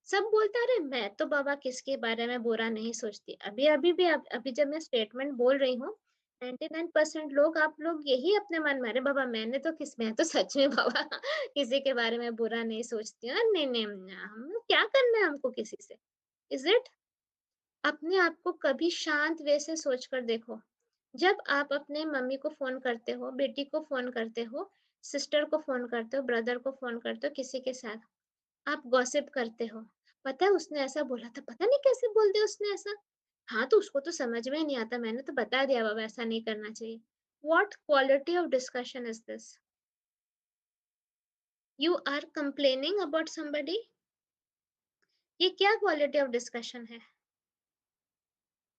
सब बोलता है, अरे मैं तो बाबा किसके बारे में बुरा नहीं सोचती. अभी जब मैं स्टेटमेंट बोल रही हूँ, 99% लोग, आप लोग यही अपने मन में, अरे बाबा मैं तो सच में बाबा किसी के बारे में बुरा नहीं सोचती हूँ. नहीं नहीं, हम क्या करना है हमको किसी से? Is it? अपने आप को कभी शांत वे से सोच कर देखो. जब आप अपने मम्मी को फोन करते हो, बेटी को फोन करते हो, सिस्टर को फोन करते हो, ब्रदर को फोन करते हो, किसी के साथ आप गॉसिप करते हो, पता है उसने ऐसा बोला था, पता नहीं कैसे बोल दिया उसने ऐसा। हाँ, तो उसको तो समझ में ही नहीं आता, मैंने तो बता दिया बाबा ऐसा नहीं करना चाहिए। What quality of discussion is this? You are complaining about somebody? ये क्या क्वालिटी ऑफ डिस्कशन है?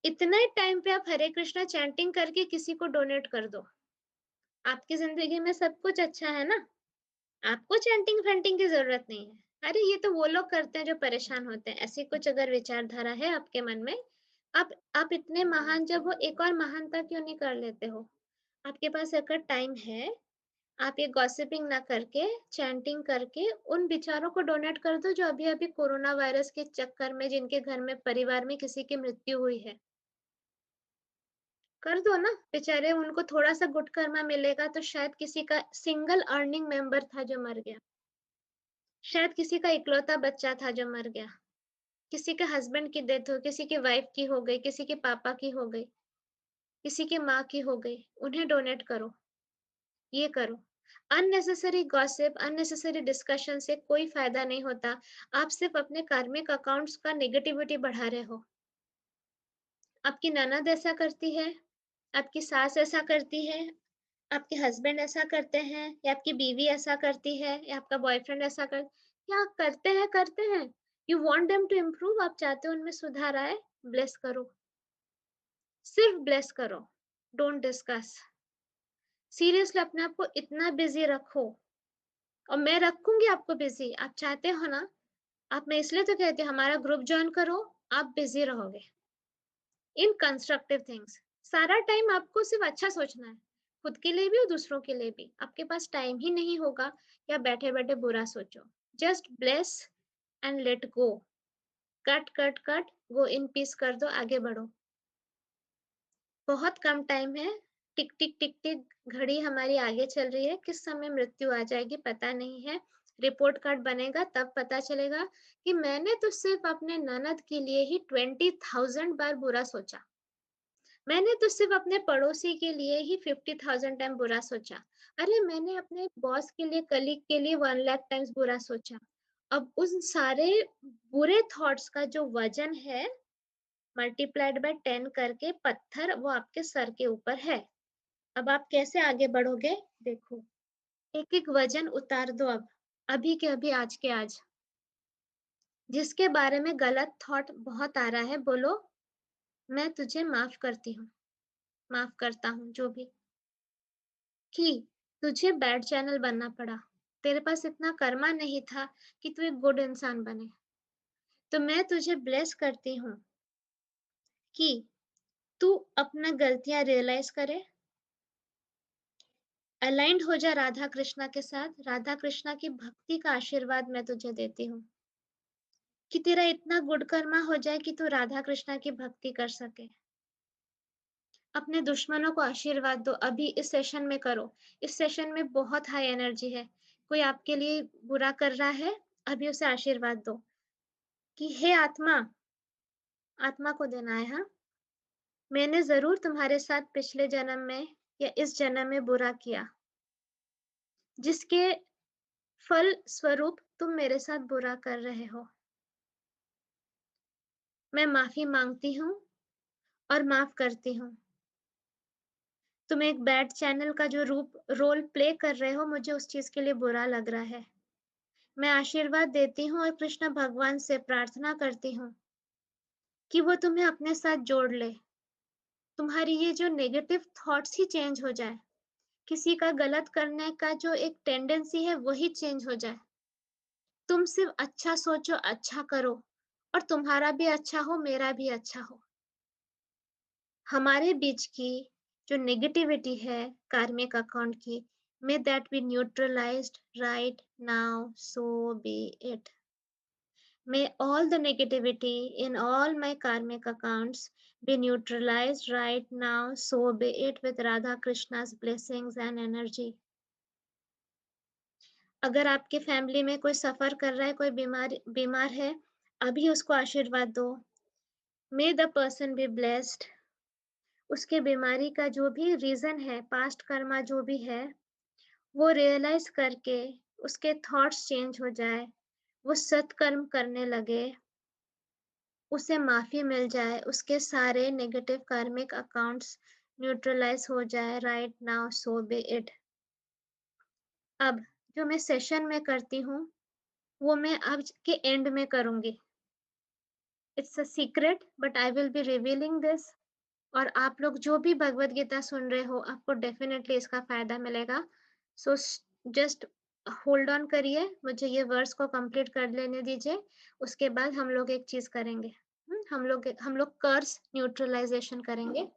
इतना ही टाइम पे आप हरे कृष्णा चैंटिंग करके किसी को डोनेट कर दो। आपकी जिंदगी में सब कुछ अच्छा है ना, आपको चैंटिंग फैंटिंग की जरूरत नहीं है। अरे ये तो वो लोग करते हैं जो परेशान होते हैं। ऐसी कुछ अगर विचारधारा है आपके मन में, आप इतने महान जब हो, एक और महानता क्यों नहीं कर लेते हो? आपके पास अगर टाइम है, आप ये गॉसिपिंग ना करके, चैंटिंग करके उन बेचारों को डोनेट कर दो जो अभी-अभी कोरोना वायरस के चक्कर में जिनके घर में परिवार में किसी की मृत्यु हुई है। कर दो ना, बेचारे उनको थोड़ा-सा गुड कर्मा मिलेगा तो शायद किसी का सिंगल अर्निंग मेंबर था जो मर गया। शायद किसी का इकलौता बच्चा था जो मर गया। किसी के हस्बैंड की डेथ हो, किसी की वाइफ की हो गई, किसी के पापा की हो गई, किसी की माँ की हो गई। उन्हें डोनेट करो, ये करो। अननेसेसरी गॉसिप, अननेसेसरी डिस्कशन से कोई फायदा नहीं होता। आप सिर्फ अपने कार्मिक अकाउंट्स का नेगेटिविटी बढ़ा रहे हो। आपकी ननद ऐसा करती है, आपकी सास ऐसा करती है, आपके हस्बैंड ऐसा करते हैं, या आपकी बीवी ऐसा करती है, या आपका बॉयफ्रेंड ऐसा क्या करते हैं। You want them to improve, आप चाहते हो उनमें सुधार आए, ब्लेस करो, सिर्फ ब्लेस करो, डोंट डिस्कस। सीरियसली अपने आप को इतना बिजी रखो, और मैं रखूंगी आपको बिजी। आप चाहते हो ना, आप, मैं इसलिए तो कहती हूँ हमारा ग्रुप ज्वाइन करो, आप बिजी रहोगे इन कंस्ट्रक्टिव थिंग्स। सारा टाइम आपको सिर्फ अच्छा सोचना है, खुद के लिए भी और दूसरों के लिए भी। आपके पास टाइम ही नहीं होगा या बैठे बैठे बुरा सोचो। Just bless and let go. Cut cut cut, go in peace कर दो, आगे बढ़ो। बहुत कम टाइम है, टिक टिक टिक टिक घड़ी हमारी आगे चल रही है, किस समय मृत्यु आ जाएगी पता नहीं है। रिपोर्ट कार्ड बनेगा तब पता चलेगा कि मैंने तो सिर्फ अपने ननद के लिए ही 20,000 बार बुरा सोचा। मैंने तो सिर्फ अपने पड़ोसी के लिए ही 50,000 टाइम बुरा सोचा। अरे मैंने अपने बॉस के लिए, कलीग के लिए 1 लाख टाइम्स बुरा सोचा। अब उन सारे बुरे थॉट्स का जो वजन है, मल्टीप्लाइड बाय 10 करके पत्थर वो आपके सर के ऊपर है। अब आप कैसे आगे बढ़ोगे? देखो, एक एक वजन उतार दो अब, अभी के अभी, आज के आज। जिसके बारे में गलत थॉट बहुत आ रहा है, बोलो मैं तुझे माफ करती हूँ, माफ करता हूँ, जो भी कि तुझे बैड चैनल बनना पड़ा। तेरे पास इतना कर्मा नहीं था कि तू एक गुड इंसान बने। तो मैं तुझे ब्लेस करती हूँ कि तू अपना गलतियां रियलाइज करे, अलाइंड हो जा राधा कृष्णा के साथ। राधा कृष्णा की भक्ति का आशीर्वाद मैं तुझे देती हूँ कि तेरा इतना गुड कर्मा हो जाए कि तू राधा कृष्णा की भक्ति कर सके। अपने दुश्मनों को आशीर्वाद दो, अभी इस सेशन में करो। इस सेशन में बहुत हाई एनर्जी है। कोई आपके लिए बुरा कर रहा है, अभी उसे आशीर्वाद दो कि हे आत्मा, आत्मा को देना है, हाँ, मैंने जरूर तुम्हारे साथ पिछले जन्म में या इस जन्म में बुरा किया, जिसके फल स्वरूप तुम मेरे साथ बुरा कर रहे हो। मैं माफी मांगती हूँ और माफ करती हूँ। तुम एक बैड चैनल का जो रोल प्ले कर रहे हो, मुझे उस चीज के लिए बुरा लग रहा है। मैं आशीर्वाद देती हूँ और कृष्ण भगवान से प्रार्थना करती हूँ कि वो तुम्हें अपने साथ जोड़ ले। तुम्हारी ये जो नेगेटिव थॉट्स ही चेंज हो जाए, किसी का गलत करने का जो एक टेंडेंसी है वही चेंज हो जाए। तुम सिर्फ अच्छा सोचो, अच्छा करो, और तुम्हारा भी अच्छा हो, मेरा भी अच्छा हो। हमारे बीच की जो नेगेटिविटी है कार्मिक अकाउंट की, may that be neutralized right now, so be it. May all the negativity in all my karmic accounts be neutralized right now, so be it, with Radha Krishna's blessings and energy. अगर आपके family में कोई सफर कर रहा है, कोई बीमार है, अभी उसको आशीर्वाद दो। मे द पर्सन बी ब्लेस्ड। उसके बीमारी का जो भी रीजन है, पास्ट कर्मा जो भी है, वो रियलाइज करके उसके थॉट्स चेंज हो जाए, वो सत्कर्म करने लगे, उसे माफ़ी मिल जाए, उसके सारे नेगेटिव कार्मिक अकाउंट्स न्यूट्रलाइज़ हो जाए right now so B it. अब जो मैं सेशन में करती हूँ, वो मैं आज के एंड में करूँगी। It's a secret but I will be revealing this और आप लोग जो भी भगवद गीता सुन रहे हो, आपको डेफ़िनेटली इसका फ़ायदा मिलेगा। सो जस्ट होल्ड ऑन करिए, मुझे ये वर्स को कंप्लीट कर लेने दीजिए, उसके बाद हम लोग एक चीज़ करेंगे। हम लोग कर्स न्यूट्रलाइज़ेशन करेंगे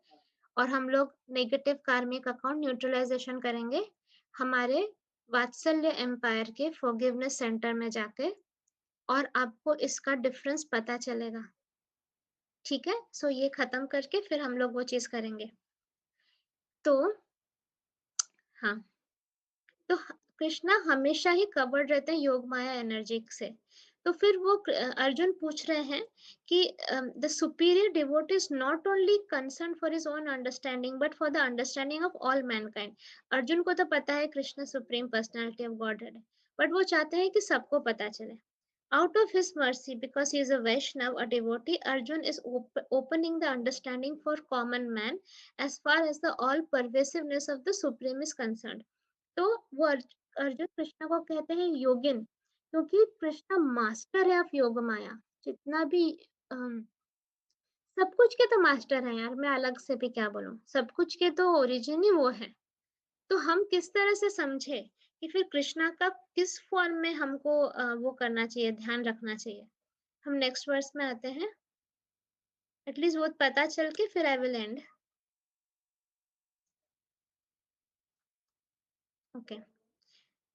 और हम लोग नेगेटिव कार्मिक अकाउंट न्यूट्रलाइज़ेशन करेंगे, हमारे वात्सल्य एम्पायर के फॉरगिवनेस सेंटर में जाके और आपको इसका डिफ़रेंस पता चलेगा। ठीक है? सो ये खत्म करके फिर हम लोग वो चीज़ करेंगे। तो हाँ, तो कृष्णा हमेशा ही कवर्ड रहते हैं योग माया एनर्जी से। तो फिर वो अर्जुन पूछ रहे हैं कि the superior devotee is not only concern for his own understanding but for the understanding of all Mankind. Arjun को तो पता है Krishna supreme personality of God है, बट वो चाहते हैं कि सबको पता चले। Out of his mercy, because he is a Vaishnav, a devotee, Arjun is opening the understanding for common man as far as the all pervasiveness of the Supreme is concerned. तो वो अर्जुन कृष्ण को कहते हैं योगिन, क्योंकि कृष्ण मास्टर है of योग माया। जितना भी अम, सब कुछ के तो मास्टर हैं यार, मैं अलग से भी क्या बोलूं, सब कुछ के तो ओरिजिन ही वो है। तो हम किस तरह से समझे कि फिर कृष्णा का किस फॉर्म में हमको वो करना चाहिए, ध्यान रखना चाहिए। हम नेक्स्ट वर्स में आते हैं, एटलीस्ट वो पता चल के फिर I will end. Okay,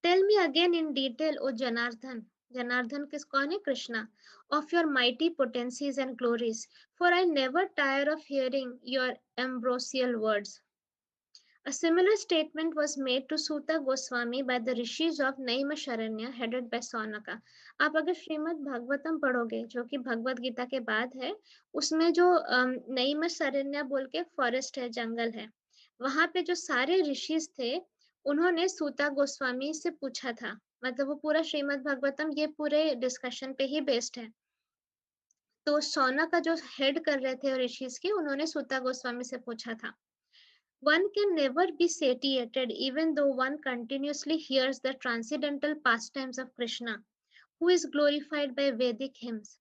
tell me again in detail O Janardan. Janardan किस कौन है? Krishna. Of your mighty potencies and glories, for I never tire of hearing your ambrosial words. A similar statement was made to Suta Goswami by the rishis of Naimisharanya headed by Saunaka। आप अगर श्रीमद् भागवतम पढ़ोगे जो कि भगवत गीता के बाद है, उसमें जो नैमिषारण्य बोल के फॉरेस्ट है, जंगल है, वहां पे जो सारे ऋषिज थे उन्होंने सूता गोस्वामी से पूछा था। मतलब वो पूरा श्रीमद् भागवतम ये पूरे डिस्कशन पे ही बेस्ड है। तो सौनक का जो हेड कर रहे थे ऋषिज की, उन्होंने सूता गोस्वामी से पूछा था। One can never be satiated even though one continuously hears the transcendental pastimes of Krishna, who is glorified by Vedic hymns.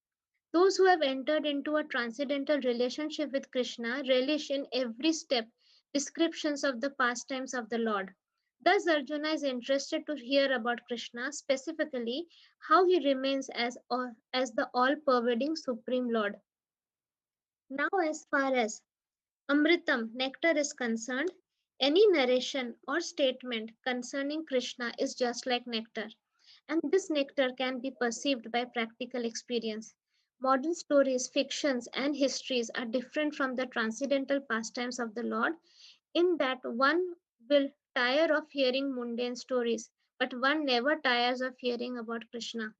Those who have entered into a transcendental relationship with Krishna relish in every step descriptions of the pastimes of the Lord. Thus, Arjuna is interested to hear about Krishna, specifically how he remains as the all pervading Supreme Lord. Now, as far as Amritam, nectar is concerned, any narration or statement concerning Krishna is just like nectar, and this nectar can be perceived by practical experience. Modern stories, fictions, and histories are different from the transcendental pastimes of the Lord in that one will tire of hearing mundane stories, but one never tires of hearing about Krishna.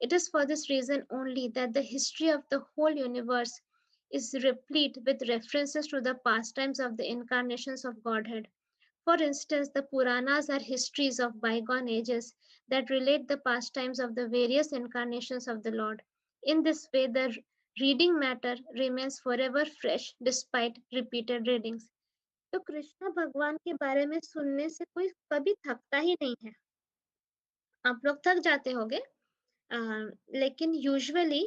It is for this reason only that the history of the whole universe is replete with references to the pastimes of the incarnations of Godhead. For instance, the Puranas are histories of bygone ages that relate the pastimes of the various incarnations of the Lord. In this way, the reading matter remains forever fresh despite repeated readings. तो कृष्ण भगवान के बारे में सुनने से कोई कभी थकता ही नहीं है। आप लोग थक जाते होगे, अ, लेकिन यूजुअली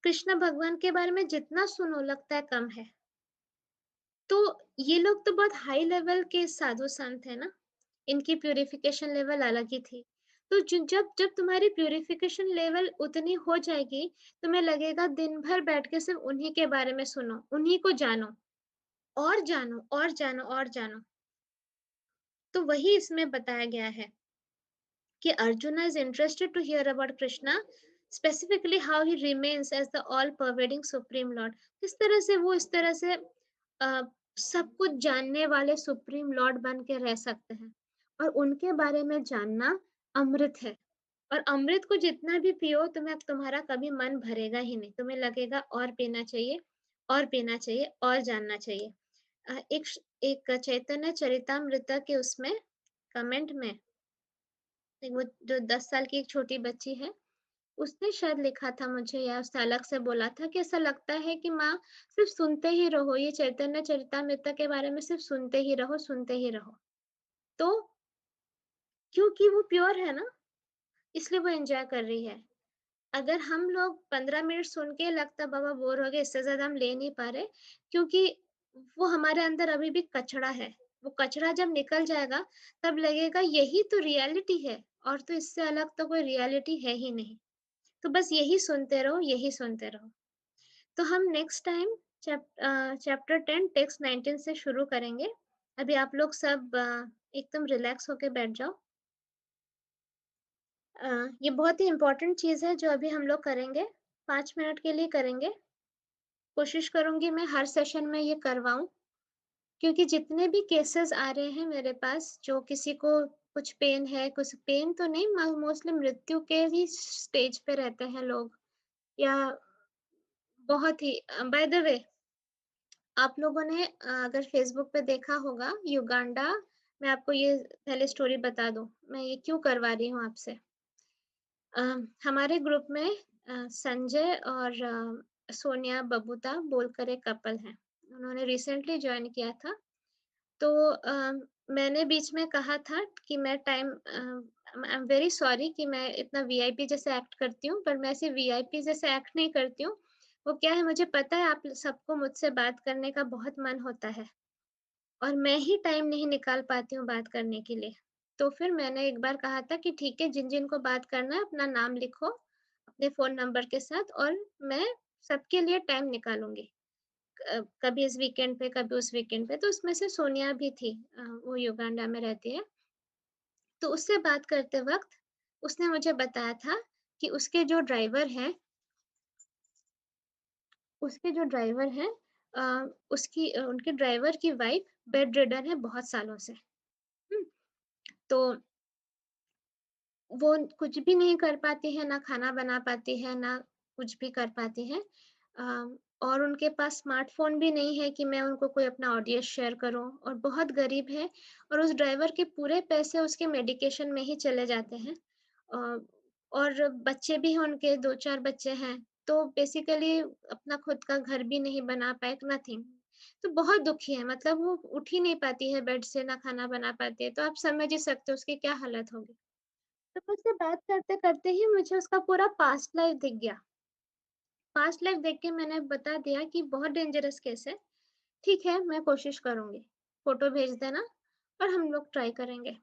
कृष्ण भगवान के बारे में जितना सुनो लगता है कम है। तो ये लोग तो बहुत हाई लेवल के साधु संत है ना, इनकी प्यूरिफिकेशन लेवल अलग ही थी। तो जब जब तुम्हारी प्यूरिफिकेशन लेवल उतनी हो जाएगी, तुम्हें लगेगा दिन भर बैठ के सिर्फ उन्हीं के बारे में सुनो, उन्हीं को जानो और जानो और जानो और जानो। तो वही इसमें बताया गया है कि Arjuna is interested to hear about Krishna, specifically how he remains as the all-pervading supreme Lord. किस तरह से वो इस तरह से सब कुछ जानने वाले सुप्रीम लॉर्ड बन के रह सकते हैं, और उनके बारे में जानना अमृत है। और अमृत को जितना भी पियो, तुम्हें तुम्हारा कभी मन भरेगा ही नहीं, तुम्हें लगेगा और पीना चाहिए और पीना चाहिए और जानना चाहिए। एक चैतन्य चरितामृत के उसमें कमेंट में वो जो 10 साल की एक छोटी बच्ची है, उसने शायद लिखा था मुझे या उसने अलग से बोला था कि ऐसा लगता है कि माँ सिर्फ़ सुनते ही रहो, ये चैतन्य चरितामृत के बारे में सिर्फ़ सुनते ही रहो, सुनते ही रहो। तो क्योंकि वो प्योर है ना, इसलिए वो एन्जॉय कर रही है। अगर हम लोग 15 मिनट सुन के लगता बाबा बोर हो गए, इससे ज़्यादा हम ले नहीं पा रहे, क्योंकि वो हमारे अंदर अभी भी कचरा है। वो कचरा जब निकल जाएगा, तब लगेगा यही तो रियलिटी है और तो इससे अलग तो कोई रियलिटी है ही नहीं। तो बस यही सुनते रहो, यही सुनते रहो। तो हम नेक्स्ट टाइम चैप्टर 10 टेक्स्ट 19 से शुरू करेंगे। अभी आप लोग सब एकदम रिलैक्स होके बैठ जाओ। ये बहुत ही इम्पोर्टेंट चीज़ है जो अभी हम लोग करेंगे, 5 मिनट के लिए करेंगे। कोशिश करूँगी मैं हर सेशन में ये करवाऊँ, क्योंकि जितने भी केसेज़ आ रहे हैं मेरे पास, जो किसी को कुछ पेन है, कुछ पेन तो नहीं मोस्टली मृत्यु के ही स्टेज पे रहते हैं लोग या बहुत ही बाय द वे आप लोगों ने अगर फ़ेसबुक पे देखा होगा युगांडा मैं आपको ये पहले स्टोरी बता दूँ, मैं ये क्यों करवा रही हूँ आपसे। अ, हमारे ग्रुप में संजय और सोनिया बबूता बोलकर एक कपल हैं। उन्होंने रिसेंटली जॉइन किया था। तो मैंने बीच में कहा था कि मैं आई एम वेरी सॉरी कि मैं इतना वीआईपी जैसे एक्ट करती हूँ, पर मैं ऐसे वीआईपी जैसे एक्ट नहीं करती हूँ। वो क्या है मुझे पता है आप सबको मुझसे बात करने का बहुत मन होता है और मैं ही टाइम नहीं निकाल पाती हूँ बात करने के लिए। तो फिर मैंने एक बार कहा था कि ठीक है जिन-जिन को बात करना है अपना नाम लिखो, अपने फ़ोन नंबर के साथ और मैं सबके लिए टाइम निकालूँगी। कभी इस वीकेंड पे, कभी उस वीकेंड पे, तो उसमें से सोनिया भी थी वो युगांडा में रहती है। तो उससे बात करते वक़्त उसने मुझे बताया था कि उसके जो ड्राइवर हैं उनके ड्राइवर की वाइफ़ बेड रिडन है बहुत सालों से। हुँ, तो वो कुछ भी नहीं कर पाती है, ना खाना बना पाती है, ना कुछ भी कर पाती है। और उनके पास स्मार्टफ़ोन भी नहीं है कि मैं उनको कोई अपना ऑडियो शेयर करूँ और बहुत गरीब है और उस ड्राइवर के पूरे पैसे उसके मेडिकेशन में ही चले जाते हैं। अ, और बच्चे भी हैं उनके 2-4 बच्चे हैं, तो बेसिकली अपना खुद का घर भी नहीं बना पाए, नथिंग। तो बहुत दुखी है, मतलब वो उठ ही नहीं पाती है बेड से, ना खाना बना पाती है, तो आप समझ ही सकते हो उसकी क्या हालत होगी। तो मुझसे बात करते-करते ही मुझे उसका पूरा पास्ट लाइफ़ दिख गया। पास्ट लाइफ़ देख के मैंने बता दिया कि बहुत डेंजरस केस है। ठीक है, मैं कोशिश करूँगी। फ़ोटो भेज देना और हम लोग ट्राई करेंगे।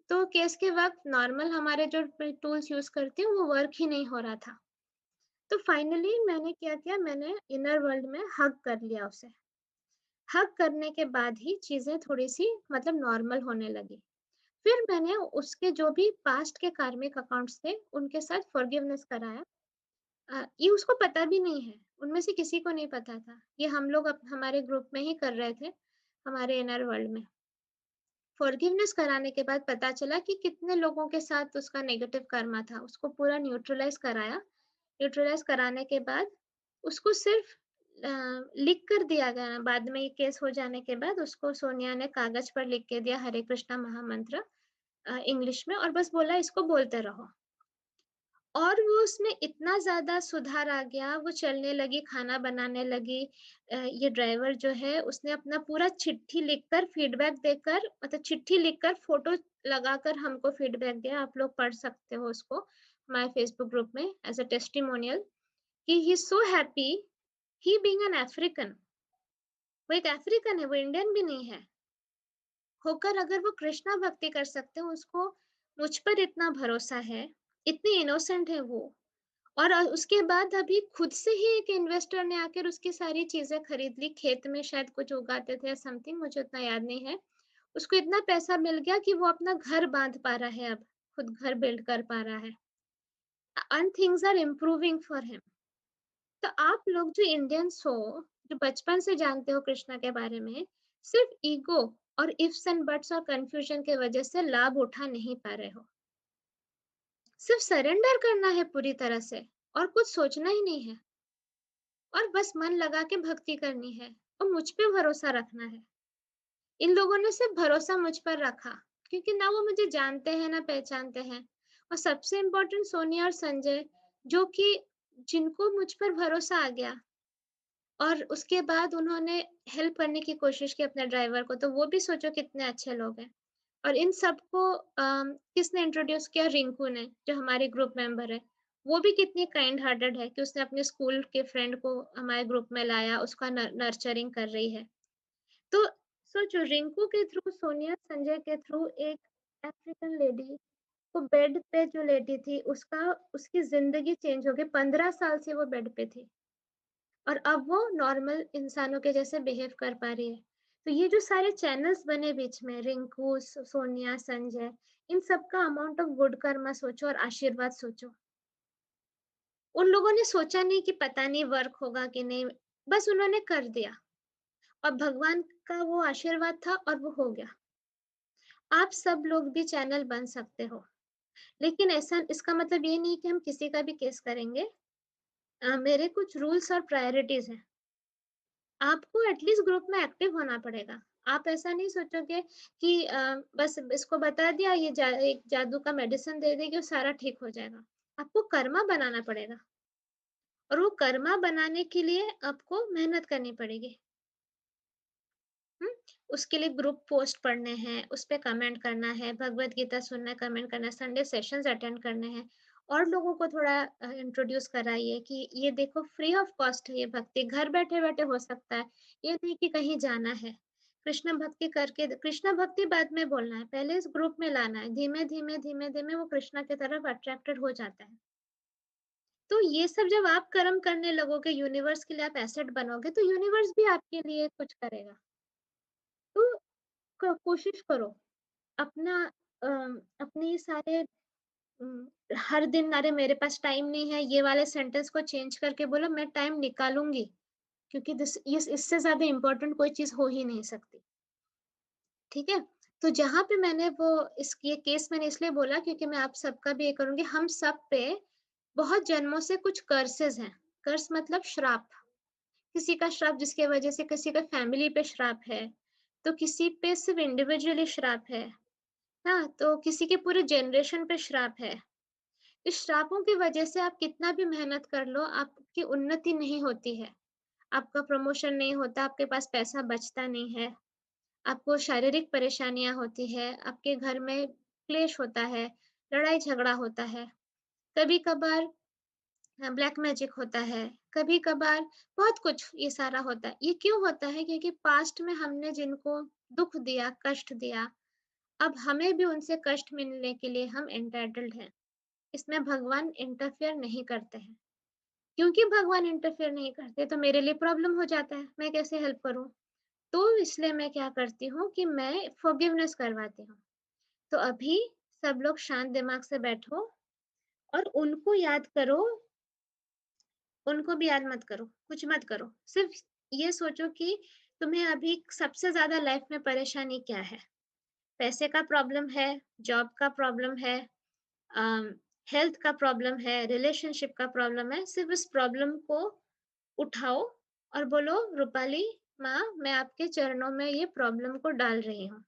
तो केस के वक़्त नॉर्मल हमारे जो टूल्स यूज़ करती हूँ, वो वर्क ही नहीं हो रहा था। तो फाइनली मैंने क्या किया, मैंने इनर वर्ल्ड में हग कर लिया उसे। हग करने के बाद ही चीज़ें थोड़ी-सी मतलब नॉर्मल होने लगी। फिर मैंने उसके जो भी पास्ट के कार्मिक अकाउंट्स थे, उनके साथ फॉरगिवनेस कराया। ये उसको पता भी नहीं है, उनमें से किसी को नहीं पता था। ये हम लोग हमारे ग्रुप में ही कर रहे थे, हमारे इनर वर्ल्ड में। फॉरगिवनेस कराने के बाद पता चला कि कितने लोगों के साथ उसका नेगेटिव कर्मा था। उसको पूरा न्यूट्रलाइज़ कराया। न्यूट्रलाइज़ कराने के बाद उसको सिर्फ़ लिख कर दिया गया। बाद में ये केस हो जाने के बाद उसको सोनिया ने कागज़ पर लिख के दिया हरे कृष्णा महामंत्र इंग्लिश में और बस बोला इसको बोलते रहो। और वो उसमें इतना ज़्यादा सुधार आ गया, वो चलने लगी, खाना बनाने लगी। ये ड्राइवर जो है उसने अपना पूरा चिट्ठी लिखकर फीडबैक देकर मतलब चिट्ठी लिखकर फ़ोटो लगाकर हमको फीडबैक दिया, आप लोग पढ़ सकते हो उसको हमारे फ़ेसबुक ग्रुप में एज़ अ टेस्टिमोनियल कि he is so happy, he being an African वो एक अफ्रीकन है, वो इंडियन भी नहीं है। होकर अगर वो कृष्णा भक्ति कर सकते हैं, उसको मुझ पर इतना भरोसा है, इतनी इनोसेंट है वो। और उसके बाद अभी खुद से ही एक इन्वेस्टर ने आकर उसकी सारी चीज़ें खरीद ली, खेत में शायद कुछ उगाते थे या समथिंग मुझे उतना याद नहीं है। उसको इतना पैसा मिल गया कि वो अपना घर बाँध पा रहा है अब, खुद घर बिल्ड कर पा रहा है। And things are improving for him. तो आप लोग जो इंडियंस हो, जो बचपन से जानते हो कृष्णा के बारे में, सिर्फ़ ईगो और इफ्स एंड बट्स और कन्फ्यूजन की वजह से लाभ उठा नहीं पा रहे हो। सिर्फ़ सरेंडर करना है पूरी तरह से और कुछ सोचना ही नहीं है। और बस मन लगा के भक्ति करनी है और मुझ पे भरोसा रखना है। इन लोगों ने सिर्फ़ भरोसा मुझ पर रखा, क्योंकि ना वो मुझे जानते हैं, ना पहचानते हैं। और सबसे इम्पोर्टेंट सोनिया और संजय, जो कि जिनको मुझ पर भरोसा आ गया और उसके बाद उन्होंने हेल्प करने की कोशिश की अपने ड्राइवर को, तो वो भी सोचो कितने अच्छे लोग हैं। और इन सबको किसने इंट्रोड्यूस किया? रिंकू ने, जो हमारे ग्रुप मेंबर है। वो भी कितनी काइंड हार्टेड है कि उसने अपने स्कूल के फ्रेंड को हमारे ग्रुप में लाया, उसका नर्चरिंग कर रही है। तो सोचो, रिंकू के थ्रू, सोनिया संजय के थ्रू एक अफ्रीकन लेडी को, बेड पे जो लेटी थी, उसकी ज़िंदगी चेंज हो गई। 15 साल से वो बेड पे थी और अब वो नॉर्मल इंसानों के जैसे बिहेव कर पा रही है। तो ये जो सारे चैनल्स बने बीच में, रिंकू, सोनिया, संजय, इन सब का अमाउंट ऑफ गुड कर्मा सोचो और आशीर्वाद सोचो। उन लोगों ने सोचा नहीं कि पता नहीं वर्क होगा कि नहीं, बस उन्होंने कर दिया और भगवान का वो आशीर्वाद था और वो हो गया। आप सब लोग भी चैनल बन सकते हो, लेकिन ऐसा, इसका मतलब ये नहीं कि हम किसी का भी केस करेंगे। मेरे कुछ रूल्स और प्रायोरिटीज़ हैं। आपको एटलीस्ट ग्रुप में एक्टिव होना पड़ेगा। आप ऐसा नहीं सोचोगे कि बस इसको बता दिया, ये एक जादू का मेडिसिन दे देगी और सारा ठीक हो जाएगा। आपको कर्मा बनाना पड़ेगा और वो कर्मा बनाने के लिए आपको मेहनत करनी पड़ेगी। हुँ? उसके लिए ग्रुप पोस्ट पढ़ने हैं, उसपे कमेंट करना है, भगवत गीता सुनना है, कमेंट करना है, संडे सेशंस अटेंड करने हैं और लोगों को थोड़ा इंट्रोड्यूस कराइए कि ये देखो, फ्री ऑफ कॉस्ट है ये भक्ति, घर बैठे-बैठे हो सकता है। ये नहीं कि कहीं जाना है। कृष्ण भक्ति करके, कृष्ण भक्ति बाद में बोलना है, पहले इस ग्रुप में लाना है। धीमे-धीमे, धीमे-धीमे वो कृष्णा की तरफ अट्रैक्टेड हो जाता है। तो ये सब जब आप कर्म करने लगोगे, यूनिवर्स के लिए आप एसेट बनोगे, तो यूनिवर्स भी आपके लिए कुछ करेगा। तो कोशिश करो अपना, अ, अपने सारे, हर दिन अरे मेरे पास टाइम नहीं है, ये वाले सेंटेंस को चेंज करके बोलो मैं टाइम निकालूंगी, क्योंकि दिस इस इससे ज्यादा इम्पोर्टेंट कोई चीज हो ही नहीं सकती। ठीक है? तो जहां पे मैंने वो, इस ये केस मैंने इसलिए बोला क्योंकि मैं आप सबका भी ये करूंगी। हम सब पे बहुत जन्मों से कुछ कर्सेस हैं। कर्स मतलब श्राप। किसी का श्राप जिसकी वजह से किसी का फैमिली पे श्राप है, तो किसी पे सिर्फ इंडिविजुअली श्राप है। हाँ, तो किसी के पूरे जनरेशन पे श्राप है। इस श्रापों की वजह से आप कितना भी मेहनत कर लो, आपकी उन्नति नहीं होती है। आपका प्रमोशन नहीं होता, आपके पास पैसा बचता नहीं है, आपको शारीरिक परेशानियाँ होती है, आपके घर में क्लेश होता है, लड़ाई-झगड़ा होता है, कभी-कभार ब्लैक मैजिक होता है, कभी-कभार बहुत कुछ ये सारा होता है। ये क्यों होता है? क्योंकि पास्ट में हमने जिनको दुःख दिया, कष्ट दिया, अब हमें भी उनसे कष्ट मिलने के लिए हम एंटाइटल्ड हैं। इसमें भगवान इंटरफेयर नहीं करते हैं। क्योंकि भगवान इंटरफेयर नहीं करते तो मेरे लिए प्रॉब्लम हो जाता है, मैं कैसे हेल्प करूँ? तो इसलिए मैं क्या करती हूँ कि मैं फॉरगिवनेस करवाती हूँ। तो अभी सब लोग शांत दिमाग से बैठो और उनको याद करो, उनको भी याद मत करो, कुछ मत करो। सिर्फ ये सोचो कि तुम्हें अभी सबसे ज़्यादा लाइफ में परेशानी क्या है? पैसे का प्रॉब्लम है, जॉब का प्रॉब्लम है, अम, हेल्थ का प्रॉब्लम है, रिलेशनशिप का प्रॉब्लम है। सिर्फ इस प्रॉब्लम को उठाओ और बोलो, रूपाली माँ, मैं आपके चरणों में ये प्रॉब्लम को डाल रही हूँ।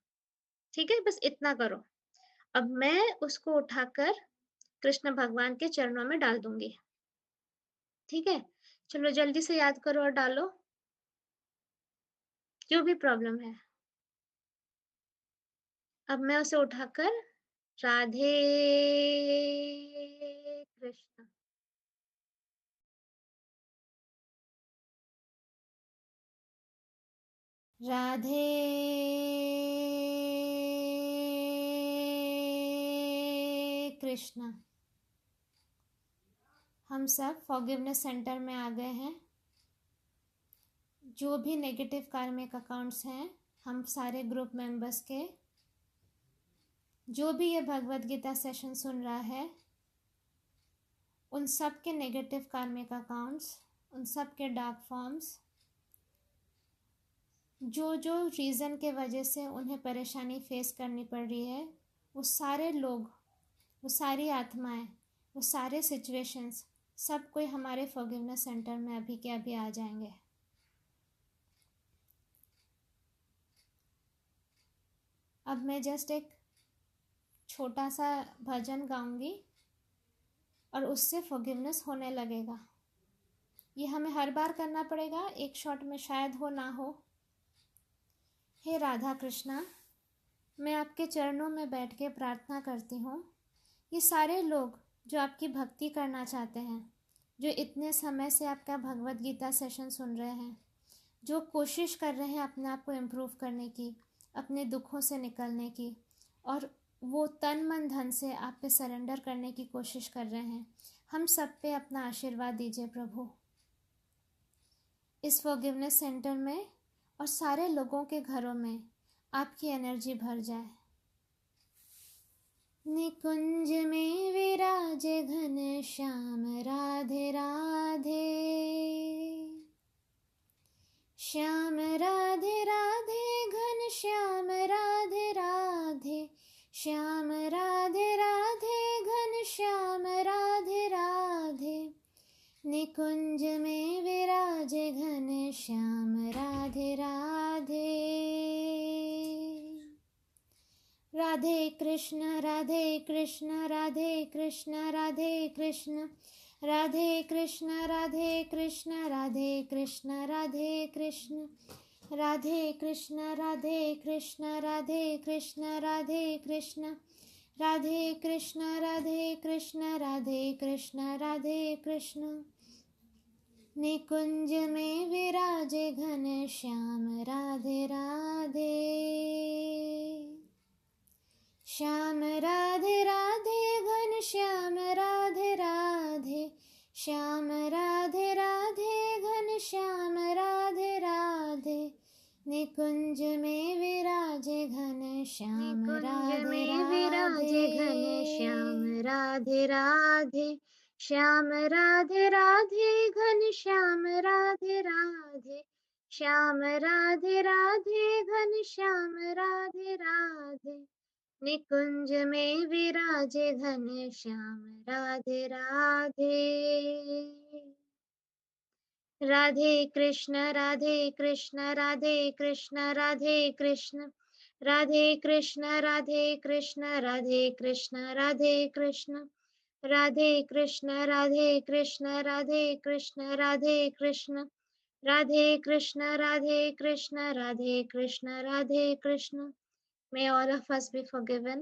ठीक है? बस इतना करो। अब मैं उसको उठाकर कृष्ण भगवान के चरणों में डाल दूँगी। ठीक है? चलो जल्दी से याद करो और डालो, जो भी प्रॉब्लम है। अब मैं उसे उठाकर राधे कृष्ण। राधे कृष्ण। हम सब फॉरगिवनेस सेंटर में आ गए हैं। जो भी नेगेटिव कार्मिक अकाउंट्स हैं, हम सारे ग्रुप मेंबर्स के, जो भी ये भगवत गीता सेशन सुन रहा है, उन सब के नेगेटिव कार्मिक अकाउंट्स, उन सब के डार्क फॉर्म्स, जो जो रीज़न के वजह से उन्हें परेशानी फेस करनी पड़ रही है, वो सारे लोग, वो सारी आत्माएं, वो सारे सिचुएशंस, सब कोई हमारे फॉरगिवनेस सेंटर में अभी के अभी आ जाएंगे। अब मैं जस्ट एक छोटा सा भजन गाऊंगी और उससे फॉरगिवनेस होने लगेगा। ये हमें हर बार करना पड़ेगा, एक शॉट में शायद हो ना हो। हे राधा कृष्णा, मैं आपके चरणों में बैठ के प्रार्थना करती हूँ, ये सारे लोग जो आपकी भक्ति करना चाहते हैं, जो इतने समय से आपका भगवत गीता सेशन सुन रहे हैं, जो कोशिश कर रहे हैं अपने आप को इम्प्रूव करने की, अपने दुखों से निकलने की, और वो तन मन धन से आप पे सरेंडर करने की कोशिश कर रहे हैं, हम सब पे अपना आशीर्वाद दीजिए प्रभु। इस फॉरगिवनेस सेंटर में और सारे लोगों के घरों में आपकी एनर्जी भर जाए। निकुंज में विराजे घन श्याम राधे राधे, श्याम राधे राधे घन श्याम राधे राधे, श्याम राधे राधे घन श्याम राधे राधे। निकुंज में विराजे घन श्याम राधे राधे। राधे कृष्ण राधे कृष्ण राधे कृष्ण राधे कृष्ण, राधे कृष्ण राधे कृष्ण राधे कृष्ण राधे कृष्ण, राधे कृष्ण राधे कृष्ण राधे कृष्ण राधे कृष्ण, राधे कृष्ण राधे कृष्ण राधे कृष्ण राधे कृष्ण। निकुंज में विराजे घन श्याम राधे राधे, श्याम राधे राधे घन श्याम राधे राधे, श्याम राधे राधे घन श्याम राधे राधे। निकुंज में विराजे घन श्याम राधे राधे, घन श्याम राधे राधे, श्याम राधे राधे घन श्याम राधे राधे, श्याम राधे राधे घन श्याम राधे राधे। निकुंज में विराजे घन Shyam Radhe Radhe. Radhe Krishna Radhe Krishna Radhe Krishna Radhe Krishna, Radhe Krishna Radhe Krishna Radhe Krishna Radhe Krishna, Radhe Krishna Radhe Krishna Radhe Krishna Radhe Krishna, Radhe Krishna Radhe Krishna Radhe Krishna Radhe Krishna. May all of us be forgiven.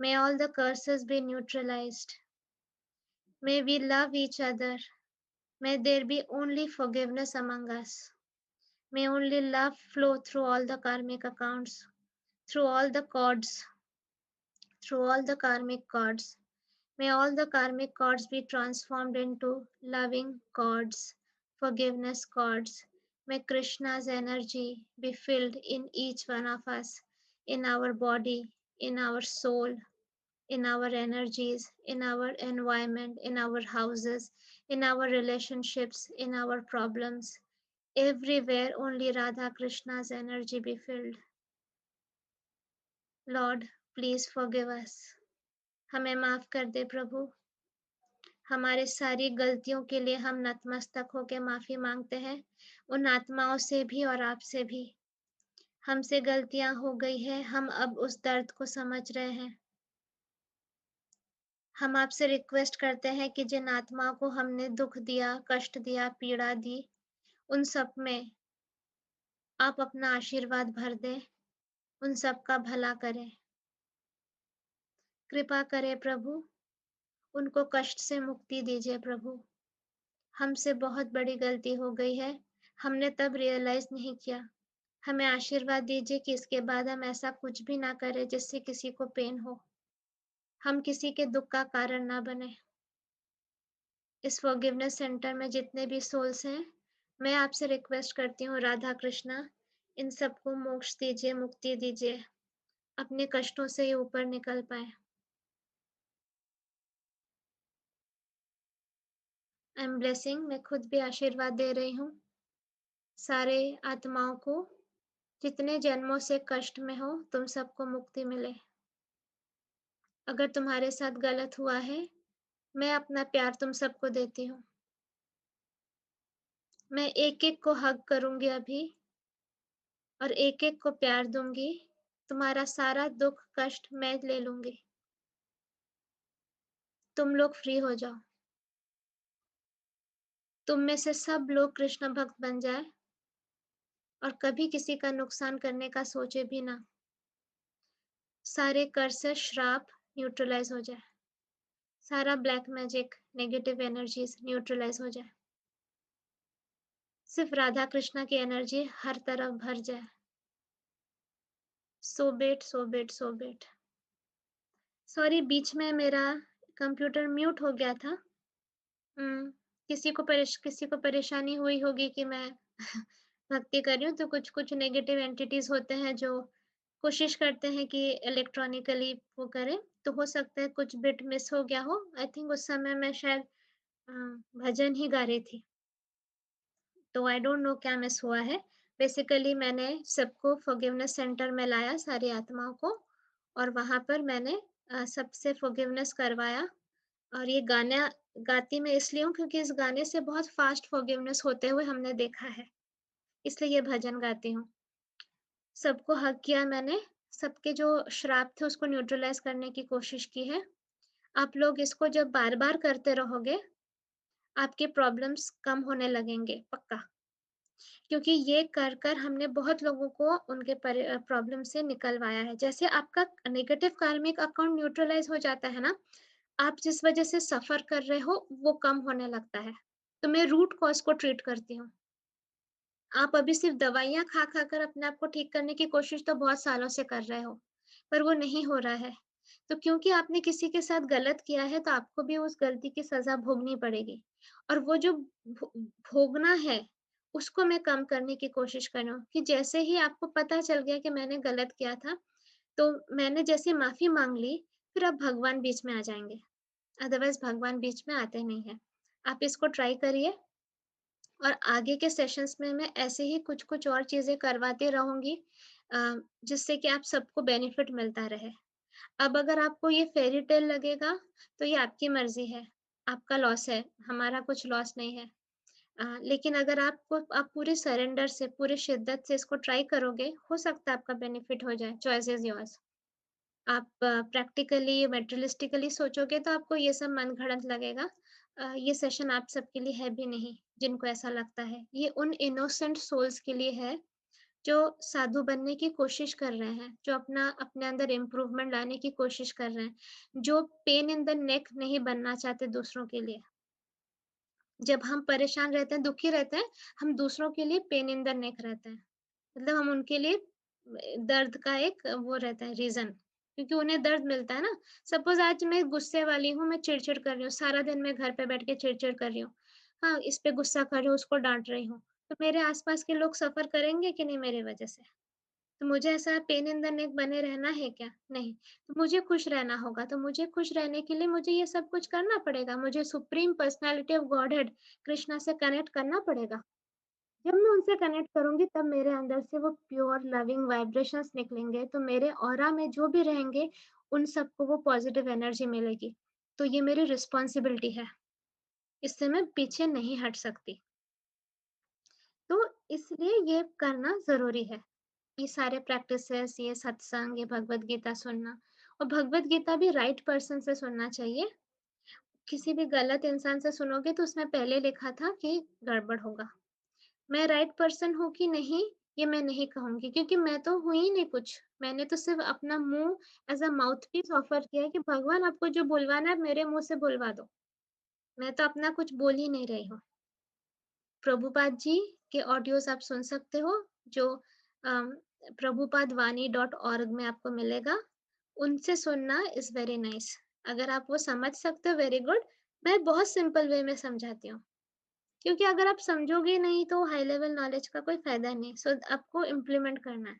May all the curses be neutralized. May we love each other. May there be only forgiveness among us. May only love flow through all the karmic accounts, through all the cords, through all the karmic cords. May all the karmic cords be transformed into loving cords, forgiveness cords. May Krishna's energy be filled in each one of us, in our body, in our soul, in our energies, in our environment, in our houses, in our relationships, in our problems. Everywhere only Radha Krishna's energy be filled. Lord, please forgive us. हमें माफ कर दे प्रभु। हमारे सारी गलतियों के लिए हम नतमस्तक होकर माफी मांगते हैं, उन आत्माओं से भी और आपसे भी। हमसे गलतियां हो गई है, हम अब उस दर्द को समझ रहे हैं। हम आपसे रिक्वेस्ट करते हैं कि जिन आत्माओं को हमने दुख दिया, कष्ट दिया, पीड़ा दी, उन सब में आप अपना आशीर्वाद भर दें, उन सब का भला करें। कृपा करें प्रभु, उनको कष्ट से मुक्ति दीजिए प्रभु। हमसे बहुत बड़ी गलती हो गई है, हमने तब रियलाइज नहीं किया। हमें आशीर्वाद दीजिए कि इसके बाद हम ऐसा कुछ भी ना करें जिससे किसी को पेन हो, हम किसी के दुख का कारण ना बने। इस फॉरगिवनेस सेंटर में जितने भी सोल्स हैं, मैं आपसे रिक्वेस्ट करती हूँ राधा कृष्णा, इन सबको मोक्ष दीजिए, मुक्ति दीजिए, अपने कष्टों से ये ऊपर निकल पाए। आई एम ब्लेसिंग, मैं खुद भी आशीर्वाद दे रही हूँ सारे आत्माओं को, जितने जन्मों से कष्ट में हो, तुम सबको मुक्ति मिले। अगर तुम्हारे साथ गलत हुआ है, मैं अपना प्यार तुम सबको देती हूँ। मैं एक एक को हग करूंगी अभी और एक एक को प्यार दूंगी। तुम्हारा सारा दुख कष्ट मैं ले लूंगी। तुम लोग फ्री हो जाओ। तुम में से सब लोग कृष्ण भक्त बन जाए और कभी किसी का नुकसान करने का सोचे भी ना। सारे कर्स श्राप न्यूट्रलाइज हो जाए। सारा black magic negative energies neutralise हो जाए। सिर्फ राधा कृष्णा की एनर्जी हर तरफ भर जाए। सो बेट सो बेट सो बेट। सॉरी, बीच में मेरा कंप्यूटर म्यूट हो गया था। किसी को परेशानी हुई होगी कि मैं भक्ति कर रही हूँ, तो कुछ नेगेटिव एंटिटीज होते हैं जो कोशिश करते हैं कि इलेक्ट्रॉनिकली वो करें, तो हो सकता है कुछ बिट मिस हो गया हो। आई थिंक उस समय मैं शायद अ, भजन ही गा रही थी, तो आई डोंट नो क्या मिस हुआ है। बेसिकली मैंने सबको फॉरगिवनेस सेंटर में लाया, सारी आत्माओं को, और वहाँ पर मैंने सबसे फॉरगिवनेस करवाया। और ये गाना गाती मैं इसलिए हूँ क्योंकि इस गाने से बहुत फास्ट फॉरगिवनेस होते हुए हमने देखा है, इसलिए ये भजन गाती हूँ। सबको हग किया मैंने, सबके जो श्राप थे उसको न्यूट्रलाइज़ करने की कोशिश की है। आप लोग इसको जब बार-बार करते रहोगे, आपके प्रॉब्लम्स कम होने लगेंगे, पक्का। क्योंकि ये कर हमने बहुत लोगों को उनके प्रॉब्लम से निकलवाया है। जैसे आपका नेगेटिव कार्मिक अकाउंट न्यूट्रलाइज़ हो जाता है ना, आप जिस वजह से सफ़र कर रहे हो, वो कम होने लगता है। तो मैं रूट कॉज़ को ट्रीट करती हूँ। आप अभी सिर्फ़ दवाइयाँ खा-खा कर अपने आप को ठीक करने की कोशिश तो बहुत सालों से कर रहे हो, पर वो नहीं हो रहा है। तो क्योंकि आपने किसी के साथ गलत किया है, तो आपको भी उस गलती की सज़ा भोगनी पड़ेगी। और वो जो भोगना है, उसको मैं कम करने की कोशिश कर रही हूँ कि जैसे ही आपको पता चल गया कि मैंने गलत किया था, तो मैंने जैसे माफ़ी माँग ली, फिर अब भगवान बीच में आ जाएँगे। अदरवाइज़ भगवान बीच में आते नहीं हैं। आप इसको ट्राई करिए। और आगे के सेशंस में मैं ऐसे ही कुछ-कुछ और चीज़ें करवाती रहूँगी अ, जिससे कि आप सबको बेनिफिट मिलता रहे। अब अगर आपको ये फेयरी टेल लगेगा, तो ये आपकी मर्ज़ी है, आपका लॉस है, हमारा कुछ लॉस नहीं है। लेकिन अगर आप पूरे सरेंडर से, पूरी शिद्दत से इसको ट्राई करोगे, हो सकता है आपका बेनिफिट हो जाए, चॉइस इज़ योर्स। आप प्रैक्टिकली मटेरियलिस्टिकली सोचोगे तो आपको ये सब मनगढ़ंत लगेगा। ये सेशन आप सबके लिए है भी नहीं, जिनको ऐसा लगता है। ये उन इनोसेंट सोल्स के लिए है, जो साधु बनने की कोशिश कर रहे हैं, जो अपने अंदर इम्प्रूवमेंट लाने की कोशिश कर रहे हैं, जो पेन इन द नेक नहीं बनना चाहते दूसरों के लिए। जब हम परेशान रहते हैं, दुखी रहते हैं, हम दूसरों के लिए पेन इन द नेक रहते हैं। मतलब हम उनके लिए दर्द का एक वो रहता है रीज़न, क्योंकि उन्हें दर्द मिलता है ना। सपोज़ आज मैं गुस्से वाली हूँ, मैं चिड़-चिड़ कर रही हूँ, सारा दिन मैं घर पे बैठ के चिड़-चिड़ कर रही हूँ। हाँ, इस पे गुस्सा कर रही हूँ, उसको डाँट रही हूँ, तो मेरे आस-पास के लोग सफ़र करेंगे कि नहीं मेरी वज़ह से? तो मुझे ऐसा पेन इन द नेक बने रहना है क्या? नहीं। तो मुझे खुश रहना होगा, तो मुझे खुश रहने के लिए मुझे ये सब कुछ करना पड़ेगा। मुझे supreme personality of godhead Krishna से कनेक्ट करना पड़ेगा। जब मैं उनसे कनेक्ट करूँगी तब मेरे अंदर से वो प्योर लविंग वाइब्रेशंस निकलेंगे, तो मेरे ऑरा में जो भी रहेंगे, उन सबको वो पॉज़िटिव एनर्जी मिलेगी। तो ये मेरी रिस्पॉन्सिबिलिटी है, इससे मैं पीछे नहीं हट सकती। तो इसलिए ये करना ज़रूरी है। ये सारे प्रैक्टिसेस, ये सत्संग, ये भगवद गीता सुनना, और भगवद गीता भी राइट पर्सन से सुनना चाहिए। किसी भी गलत इंसान से सुनोगे तो उसमें पहले लिखा था कि गड़बड़ होगा। मैं राइट पर्सन हूँ कि नहीं, ये मैं नहीं कहूँगी क्योंकि मैं तो हूँ ही नहीं कुछ। मैंने तो सिर्फ़ अपना मुँह एज़ अ माउथपीस ऑफ़र किया है कि भगवान आपको जो बुलवाना है मेरे मुँह से बुलवा दो। मैं तो अपना कुछ बोल ही नहीं रही हूँ। प्रभुपाद जी के ऑडियोज़ आप सुन सकते हो, जो अम, prabhupadwani.org में आपको मिलेगा। उनसे सुनना इज़ वेरी नाइस। अगर आप वो समझ सकते हो, वेरी गुड। मैं बहुत सिंपल वे में समझाती हूँ, क्योंकि अगर आप समझोगे नहीं तो हाई लेवल नॉलेज का कोई फ़ायदा नहीं। सो आपको इम्प्लीमेंट करना है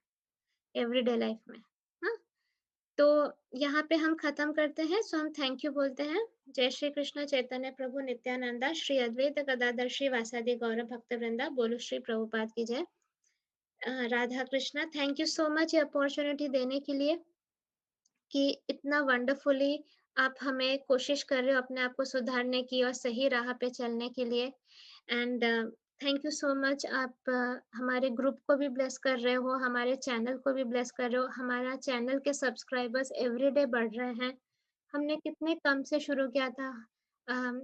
एवरीडे लाइफ़ में। हाँ? तो यहाँ पे हम ख़त्म करते हैं, सो हम थैंक यू बोलते हैं। जय श्री कृष्ण चैतन्य प्रभु नित्यानंदा, श्री अद्वैत गदाधर श्रीवासादि गौर भक्तवृंदा, बोलो श्री प्रभुपाद की जय। Radha Krishna, thank you so much ये अपॉर्च्युनिटी देने के लिए कि इतना वंडरफुली आप हमें कोशिश कर रहे हो अपने आप को सुधारने की और सही राह पे चलने के लिए। And thank you so much. आप हमारे ग्रुप को भी ब्लेस कर रहे हो, हमारे चैनल को भी ब्लेस कर रहे हो। हमारा चैनल के सब्सक्राइबर्स एवरीडे बढ़ रहे हैं। हमने कितने कम से शुरू किया था। अम,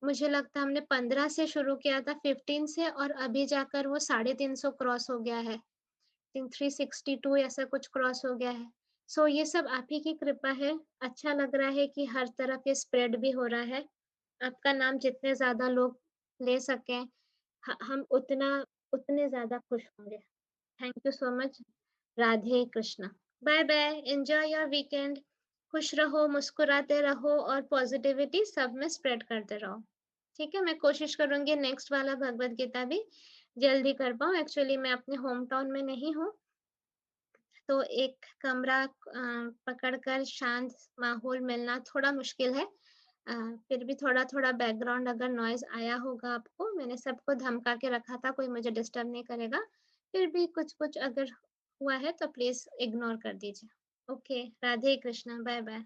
मुझे लगता है हमने 15 से शुरू किया था, 15 से, और अभी जाकर वो 350 क्रॉस हो गया है। आई थिंक 362 ऐसा कुछ क्रॉस हो गया है। सो ये सब आप ही की कृपा है। अच्छा लग रहा है कि हर तरफ ये स्प्रेड भी हो रहा है। आपका नाम जितने ज़्यादा लोग ले सकें, हम उतने ज़्यादा खुश होंगे। Thank you so much. Radhe Krishna. Bye bye, enjoy your weekend. खुश रहो, मुस्कुराते रहो और पॉजिटिविटी सब में स्प्रेड करते रहो। ठीक है? मैं कोशिश करूँगी नेक्स्ट वाला भगवद गीता भी जल्दी कर पाऊँ। एक्चुअली मैं अपने होम टाउन में नहीं हूँ, तो एक कमरा पकड़कर शांत माहौल मिलना थोड़ा मुश्किल है। फिर भी थोड़ा-थोड़ा बैकग्राउंड अगर नॉइज़ आया होगा आपको, मैंने सबको धमका के रखा था, कोई मुझे डिस्टर्ब नहीं करेगा। फिर भी कुछ-कुछ अगर हुआ है तो प्लीज़ इग्नोर कर दीजिए। Okay, Radhe Krishna, bye-bye.